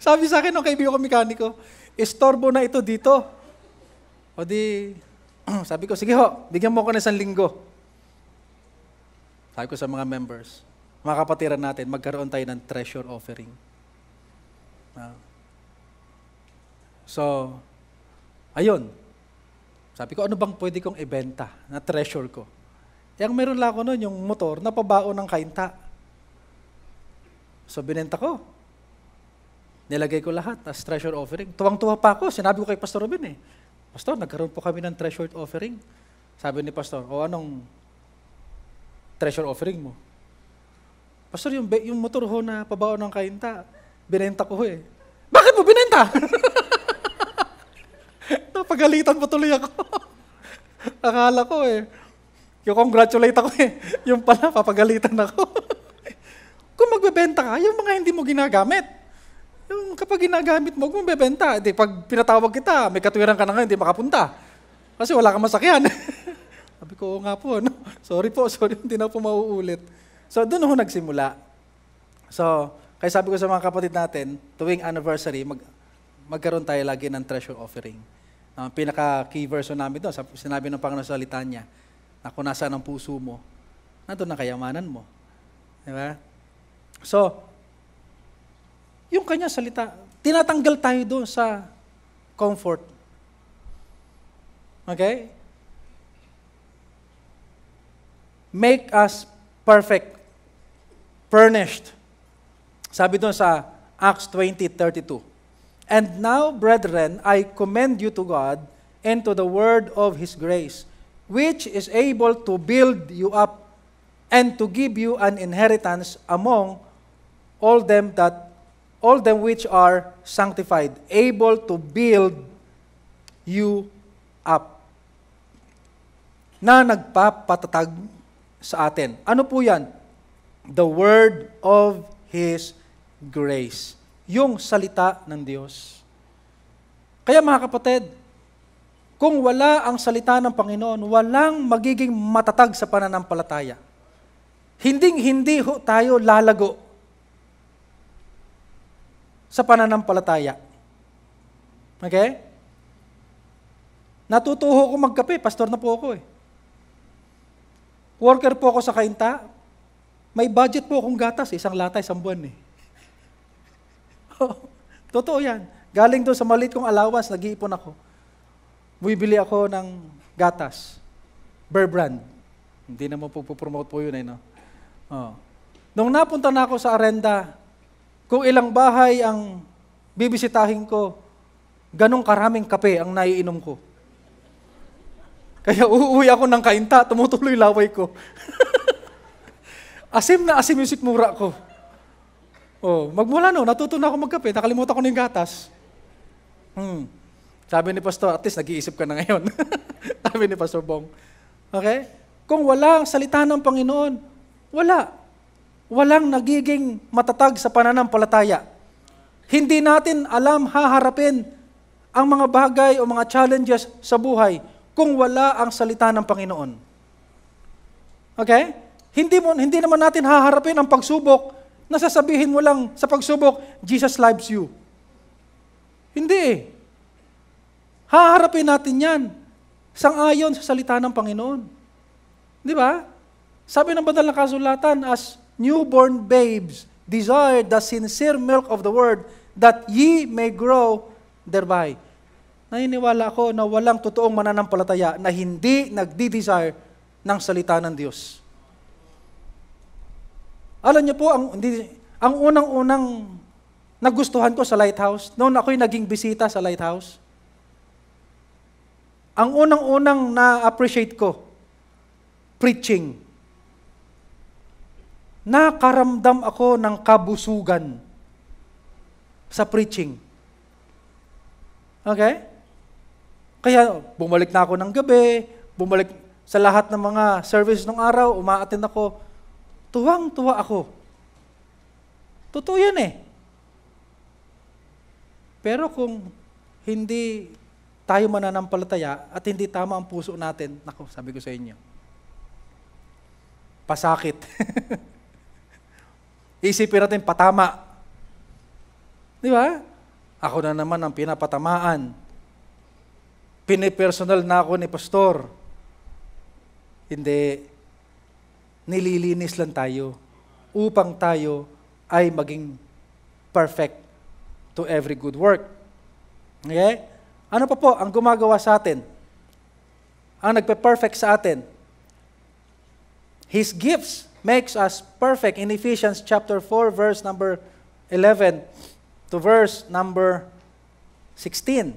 Sabi sa akin ng kaibigang mekaniko, istorbo na ito dito. O di, sabi ko, sige bigyan mo ko ng 1 linggo. Sabi ko sa mga members, mga kapatiran natin, magkaroon tayo ng treasure offering. So, ayun. Sabi ko, ano bang pwede kong ibenta na treasure ko? Yang meron lang ako noon, yung motor na pabao ng Kainta. So, binenta ko. Nilagay ko lahat as treasure offering. Tuwang-tuwa pa ako. Sinabi ko kay Pastor Robin Pastor, nagkaroon po kami ng treasure offering. Sabi ni Pastor, anong treasure offering mo? Pastor, yung motor na pabao ng Kainta, binenta ko Bakit mo binenta? Napagalitan pa tuloy ako. Akala ko Yung-congratulate ako Yung pala, papagalitan ako. Kung magbebenta ka, yung mga hindi mo ginagamit. Yung kapag ginagamit mo, kung magbebenta, pag pinatawag kita, may katuwiran ka na ngayon, hindi makapunta. Kasi wala kang masakyan. Sabi ko, nga po, sorry, hindi na po mauulit. So, doon ako nagsimula. So, kaya sabi ko sa mga kapatid natin, tuwing anniversary, magkaroon tayo lagi ng treasure offering. Ang pinaka-key verse namin doon, sinabi ng Panginoon sa salita niya, na kung nasaan ang puso mo, nandun ang kayamanan mo. Diba? So, yung kanya salita, tinatanggal tayo doon sa comfort. Okay? Make us perfect, furnished. Sabi doon sa Acts 20:32. And now, brethren, I commend you to God and to the word of His grace, which is able to build you up and to give you an inheritance among all them which are sanctified, able to build you up. Na nagpapatatag sa atin. Ano po yan? The word of His grace. Yung salita ng Diyos. Kaya mga kapatid, kung wala ang salita ng Panginoon, walang magiging matatag sa pananampalataya. Hindi tayo lalago sa pananampalataya. Okay? Natutuho ko magkape, pastor na po ako eh. Worker po ako sa Kainta, may budget po akong gatas, isang lata, isang buwan eh. Totoo yan. Galing doon sa maliit kong allowance, nag-iipon ako. Bumibili ako ng gatas. Bear Brand. Hindi naman po promote po yun eh, no? Nung napunta na ako sa Arenda, kung ilang bahay ang bibisitahin ko, ganong karaming kape ang naiinom ko. Kaya uuwi ako ng Kainta, tumutuloy laway ko. Asim na asim yung sikmura ko. Magmula natuto na ako magkape, nakalimutan ko na yung gatas. Sabi ni Pastor, at least nag-iisip ka na ngayon. Sabi ni Pastor Bong. Okay? Kung wala ang salita ng Panginoon, walang nagiging matatag sa pananampalataya. Hindi natin alam haharapin ang mga bagay o mga challenges sa buhay kung wala ang salita ng Panginoon. Okay? Hindi naman natin haharapin ang pagsubok na sasabihin mo lang sa pagsubok, Jesus loves you. Hindi. Haharapin natin yan sang-ayon sa salita ng Panginoon. Di ba? Sabi ng banal na kasulatan, as newborn babes, desire the sincere milk of the word, that ye may grow thereby. Naniniwala ako na walang totoong mananampalataya na hindi nagdi-desire ng salita ng Diyos. Alam niyo po, ang unang-unang nagustuhan ko sa Lighthouse, noon ako'y naging bisita sa Lighthouse, ang unang-unang na-appreciate ko, preaching. Nakaramdam ako ng kabusugan sa preaching. Okay? Kaya bumalik na ako ng gabi, bumalik sa lahat ng mga service ng araw, umaattend ako, tuwang-tuwa ako. Totoo yan eh. Pero kung hindi tayo mananampalataya at hindi tama ang puso natin, nako, sabi ko sa inyo, pasakit. Isipin natin patama. Di ba? Ako na naman ang pinapatamaan. Pinipersonal na ako ni pastor. Hindi. Nililinis lang tayo upang tayo ay maging perfect to every good work. Okay? Ano pa po ang gumagawa sa atin? Ang nagpe-perfect sa atin? His gifts makes us perfect in Ephesians chapter 4 verse number 11 to verse number 16.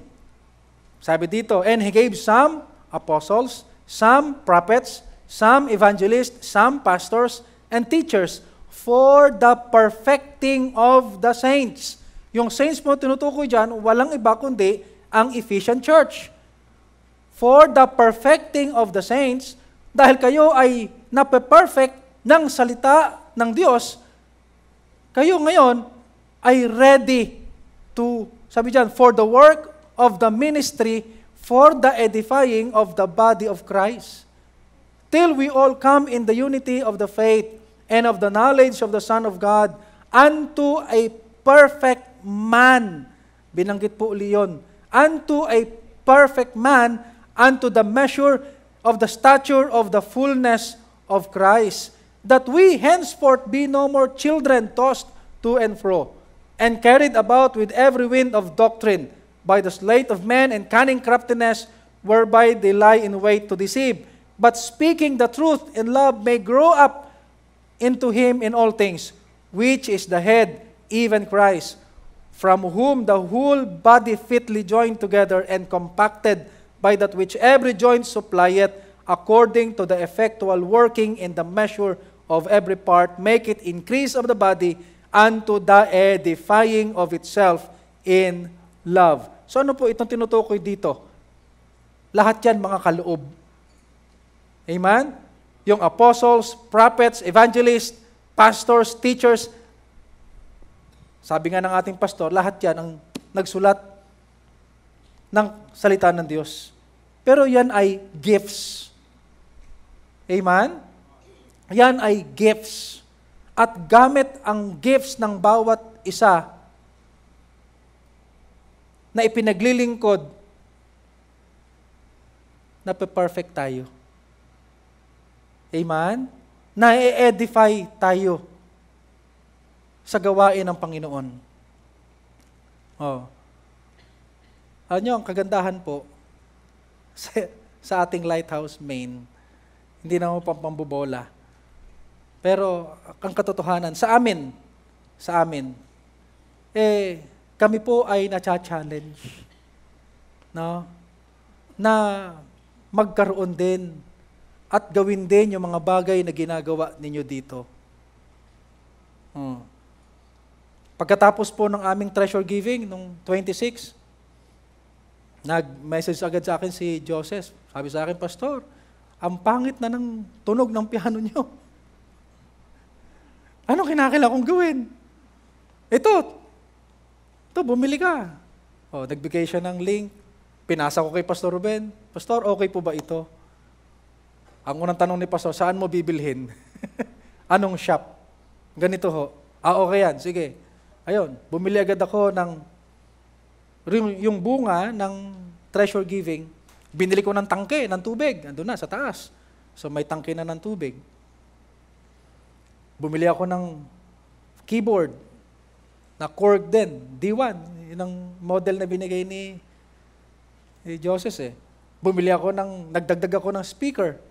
Sabi dito, and He gave some apostles, some prophets, some evangelists, some pastors, and teachers for the perfecting of the saints. Yung saints mo tinutukoy dyan, walang iba kundi ang Ephesian church. For the perfecting of the saints, dahil kayo ay nape-perfect ng salita ng Diyos, kayo ngayon ay ready to, sabi dyan, for the work of the ministry, for the edifying of the body of Christ. Till we all come in the unity of the faith and of the knowledge of the Son of God, unto a perfect man, Binanggit po uli yun. Unto a perfect man, unto the measure of the stature of the fullness of Christ, that we henceforth be no more children tossed to and fro, and carried about with every wind of doctrine, by the sleight of men and cunning craftiness, whereby they lie in wait to deceive. But speaking the truth in love may grow up into him in all things, which is the head, even Christ, from whom the whole body fitly joined together and compacted by that which every joint supplieth, according to the effectual working in the measure of every part, make it increase of the body unto the edifying of itself in love. So ano po itong tinutukoy dito? Lahat yan mga kaloob. Amen? Yung apostles, prophets, evangelists, pastors, teachers, sabi nga ng ating pastor, lahat yan ang nagsulat ng salita ng Diyos. Pero yan ay gifts. Amen? Yan ay gifts. At gamit ang gifts ng bawat isa na ipinaglilingkod, na perfect tayo. Amen? Na-edify tayo sa gawain ng Panginoon. Oh. Alam nyo, ang kagandahan po sa ating Lighthouse Main, hindi na mo pampambubola. Pero ang katotohanan, sa amin, kami po ay na-challenge, no? Na magkaroon din at gawin din yung mga bagay na ginagawa ninyo dito. Pagkatapos po ng aming treasure giving, nung 26, nag-message agad sa akin si Joseph. Sabi sa akin, Pastor, ang pangit na ng tunog ng piano nyo. Ano kinakailangan kong gawin? Ito, bumili ka. Nagbigay siya ng link. Pinasa ko kay Pastor Ruben. Pastor, okay po ba ito? Ang unang tanong ni Pastor, saan mo bibilhin? Anong shop? Ganito ho. Okay yan, sige. Ayun, bumili agad ako ng yung bunga ng treasure giving. Binili ko ng tangke, ng tubig. Andun na, sa taas. So may tangke na ng tubig. Bumili ako ng keyboard na Korg din, D1. Yun ang model na binigay ni Joseph Bumili ako nagdagdag ako ng speaker.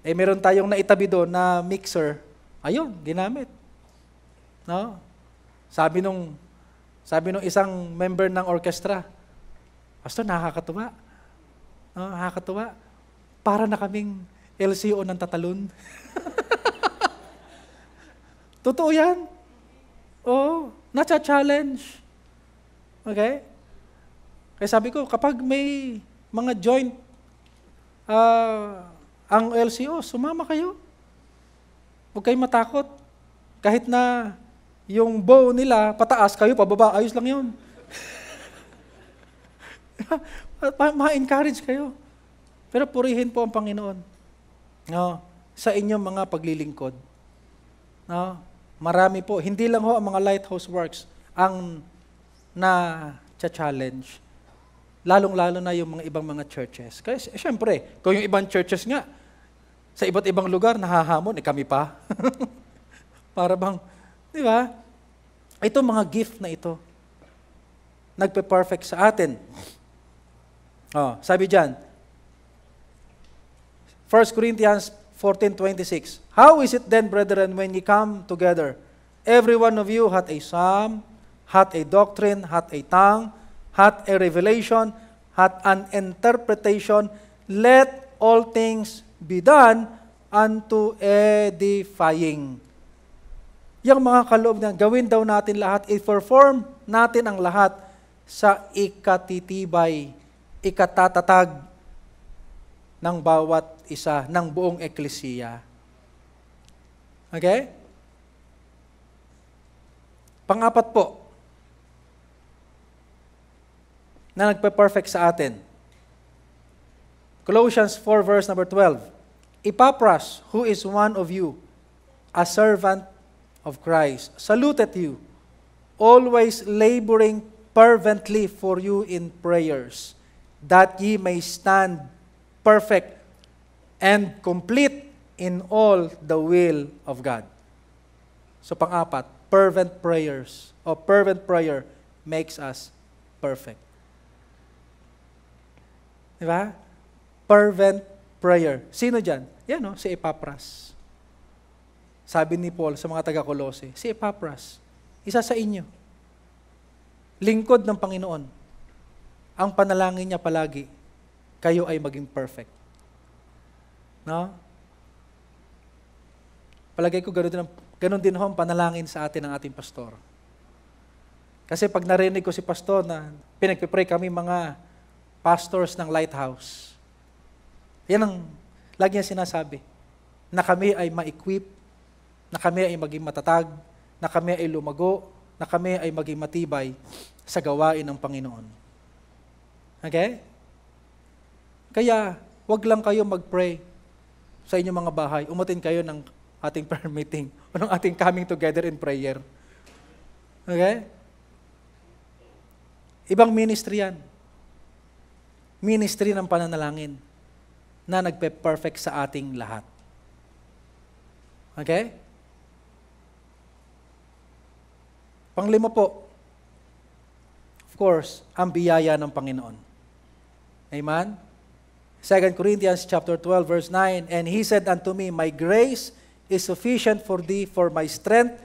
Meron tayong naitabi doon na mixer. Ayun, ginamit. No? Sabi nung isang member ng orchestra, Pastor, nakakatuwa. No, nakakatuwa. Para na kaming LCO ng Tatalon. Totoo yan. Nacha-challenge. Okay? Kaya sabi ko, kapag may mga joint ang LCO, sumama kayo. Huwag kayong matakot. Kahit na yung bow nila, pataas, kayo pababa, ayos lang yun. Ma-encourage kayo. Pero purihin po ang Panginoon. No, sa inyong mga paglilingkod. No, marami po, hindi lang ho ang mga Lighthouse Works ang na-challenge. Lalong-lalo na yung mga ibang mga churches. Kasi syempre, kung yung ibang churches nga, sa iba't ibang lugar, nahahamon, kami pa. Para bang, di ba? Ito mga gift na ito, nagpe-perfect sa atin. Sabi dyan, 1 Corinthians 14:26, how is it then, brethren, when ye come together? Every one of you hath a psalm, hath a doctrine, hath a tongue, hath a revelation, hath an interpretation, let all things be done unto edifying. Yung mga kaloob na gawin daw natin lahat, i-perform natin ang lahat sa ikatitibay, ikatatag ng bawat isa, ng buong eklesiya. Okay? Pang-apat po, na nagpe-perfect sa atin. Colossians 4 verse number 12. Epaphras, who is one of you, a servant of Christ, saluteth you, always laboring fervently for you in prayers, that ye may stand perfect and complete in all the will of God. So pang-apat, fervent prayers o fervent prayer makes us perfect. Di ba? Fervent prayer. Sino dyan? Yan si Epapras. Sabi ni Paul sa mga taga-Kolose, si Epapras, isa sa inyo. Lingkod ng Panginoon. Ang panalangin niya palagi, kayo ay maging perfect. No? Palagay ko ganun din ang panalangin sa atin ng ating pastor. Kasi pag narinig ko si pastor na pinagpipray kami mga pastors ng Lighthouse, yan ang lagi niya sinasabi, na kami ay ma-equip, na kami ay maging matatag, na kami ay lumago, na kami ay maging matibay sa gawain ng Panginoon. Okay? Kaya, wag lang kayo mag-pray sa inyong mga bahay. Umutin kayo ng ating prayer meeting o ng ating coming together in prayer. Okay? Ibang ministry yan. Ministry ng pananalangin na nagpe-perfect sa ating lahat. Okay? Panglima po, of course, ang biyaya ng Panginoon. Amen? 2 Corinthians chapter 12, verse 9, and he said unto me, my grace is sufficient for thee, for my strength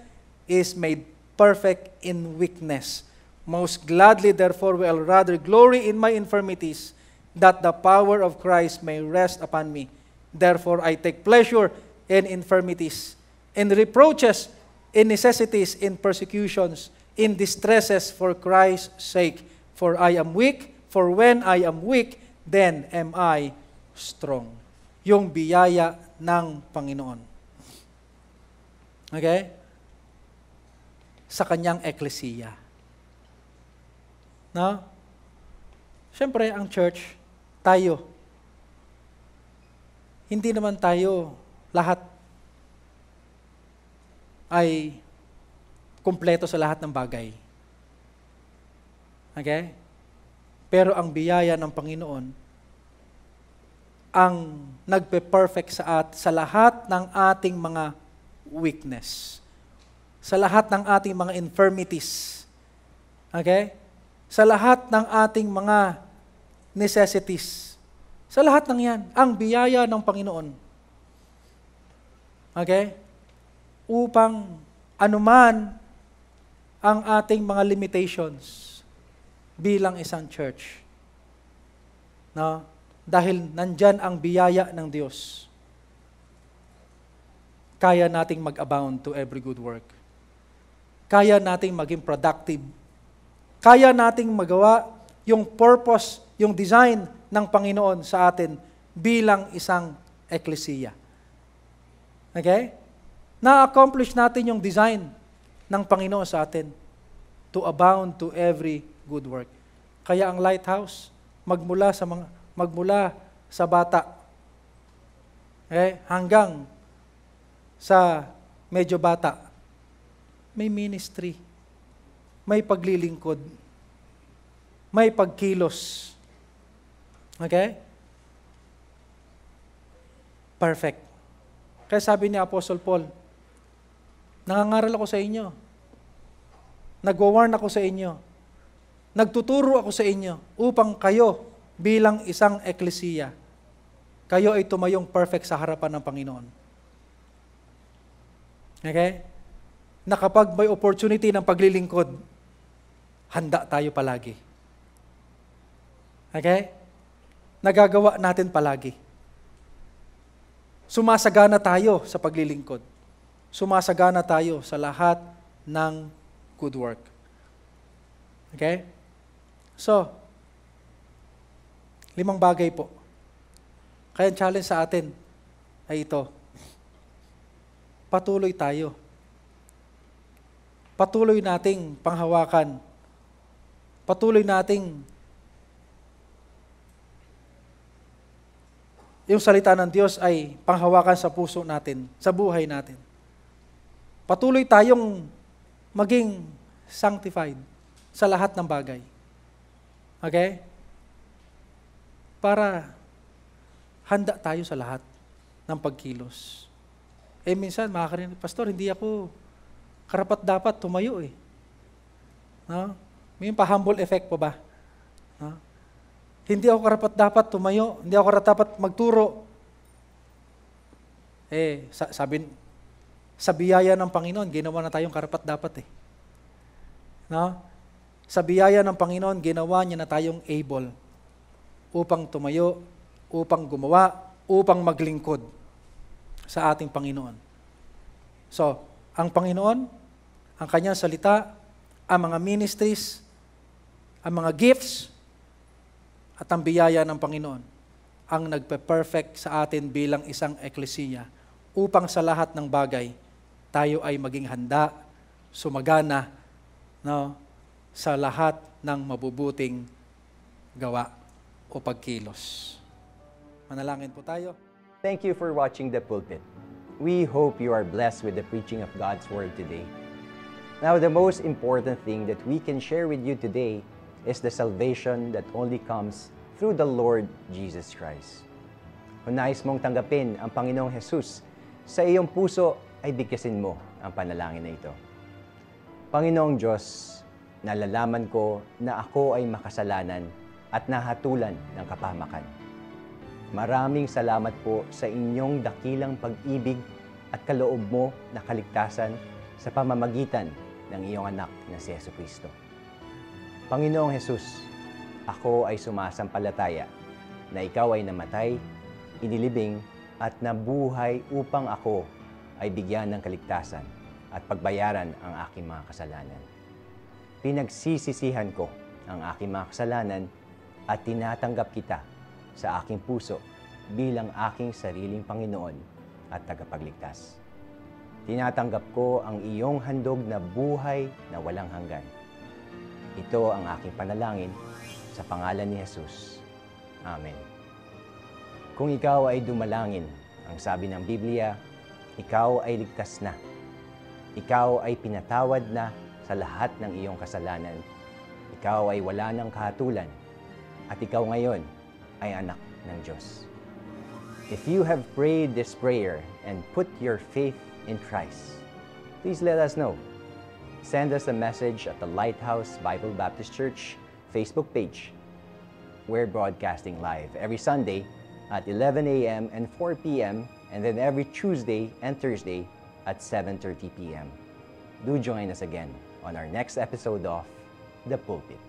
is made perfect in weakness. Most gladly, therefore, will rather glory in my infirmities, that the power of Christ may rest upon me. Therefore, I take pleasure in infirmities, in reproaches, in necessities, in persecutions, in distresses for Christ's sake. For I am weak, for when I am weak, then am I strong. Yung biyaya ng Panginoon. Okay? Sa kanyang eklesiya. No? Siyempre, ang church, tayo. Hindi naman tayo lahat ay kumpleto sa lahat ng bagay. Okay? Pero ang biyaya ng Panginoon ang nagpe-perfect sa lahat ng ating mga weakness. Sa lahat ng ating mga infirmities. Okay? Sa lahat ng ating mga necessities. Sa lahat ng yan, ang biyaya ng Panginoon. Okay? Upang anuman ang ating mga limitations bilang isang church. No? Dahil nandyan ang biyaya ng Diyos, kaya nating mag-abound to every good work. Kaya nating maging productive. Kaya nating magawa yung purpose, yung design ng Panginoon sa atin bilang isang eklesiya. Okay? Na-accomplish natin yung design ng Panginoon sa atin to abound to every good work. Kaya ang Lighthouse, magmula sa bata, hanggang sa medyo bata, may ministry, may paglilingkod, may pagkilos. Okay? Perfect. Kaya sabi ni Apostle Paul, nangangaral ako sa inyo, nagwa-warn ako sa inyo, nagtuturo ako sa inyo upang kayo bilang isang eklesiya, kayo ay tumayong perfect sa harapan ng Panginoon. Okay? Na kapag may opportunity ng paglilingkod, handa tayo palagi. Okay? Nagagawa natin palagi. Sumasagana tayo sa paglilingkod. Sumasagana tayo sa lahat ng good work. Okay? So, 5 bagay po. Kaya ang challenge sa atin ay ito. Patuloy tayo. Patuloy nating panghawakan. Patuloy nating yung salita ng Diyos ay panghawakan sa puso natin, sa buhay natin. Patuloy tayong maging sanctified, sa lahat ng bagay. Okay? Para handa tayo sa lahat ng pagkilos. Minsan, makakarinig, Pastor, hindi ako karapat-dapat tumayo eh. No? May pa-humble effect pa ba? No? Hindi ako karapat-dapat tumayo, hindi ako karapat magturo. Sabi, sa biyaya ng Panginoon, ginawa na tayong karapat-dapat eh. No? Sa biyaya ng Panginoon, ginawa niya na tayong able upang tumayo, upang gumawa, upang maglingkod sa ating Panginoon. So, ang Panginoon, ang kanyang salita, ang mga ministries, ang mga gifts, at ang biyaya ng Panginoon, ang nagpe-perfect sa atin bilang isang eklesiya upang sa lahat ng bagay, tayo ay maging handa, sumagana, no, sa lahat ng mabubuting gawa o pagkilos. Manalangin po tayo. Thank you for watching The Pulpit. We hope you are blessed with the preaching of God's Word today. Now, the most important thing that we can share with you today is the salvation that only comes through the Lord Jesus Christ. Kung nais mong tanggapin ang Panginoong Jesus sa iyong puso, ay bigkasin mo ang panalangin na ito. Panginoong Diyos, nalalaman ko na ako ay makasalanan at nahatulan ng kapahamakan. Maraming salamat po sa inyong dakilang pag-ibig at kaloob mo na kaligtasan sa pamamagitan ng iyong anak na si Jesucristo. Panginoong Jesus, ako ay sumasampalataya na ikaw ay namatay, inilibing at nabuhay upang ako ay bigyan ng kaligtasan at pagbayaran ang aking mga kasalanan. Pinagsisisihan ko ang aking mga kasalanan at tinatanggap kita sa aking puso bilang aking sariling Panginoon at tagapagligtas. Tinatanggap ko ang iyong handog na buhay na walang hanggan. Ito ang aking panalangin sa pangalan ni Jesus. Amen. Kung ikaw ay dumalangin, ang sabi ng Biblia, ikaw ay ligtas na. Ikaw ay pinatawad na sa lahat ng iyong kasalanan. Ikaw ay wala ng kahatulan. At ikaw ngayon ay anak ng Diyos. If you have prayed this prayer and put your faith in Christ, please let us know. Send us a message at the Lighthouse Bible Baptist Church Facebook page. We're broadcasting live every Sunday at 11 a.m. and 4 p.m. and then every Tuesday and Thursday at 7:30 p.m. Do join us again on our next episode of The Pulpit.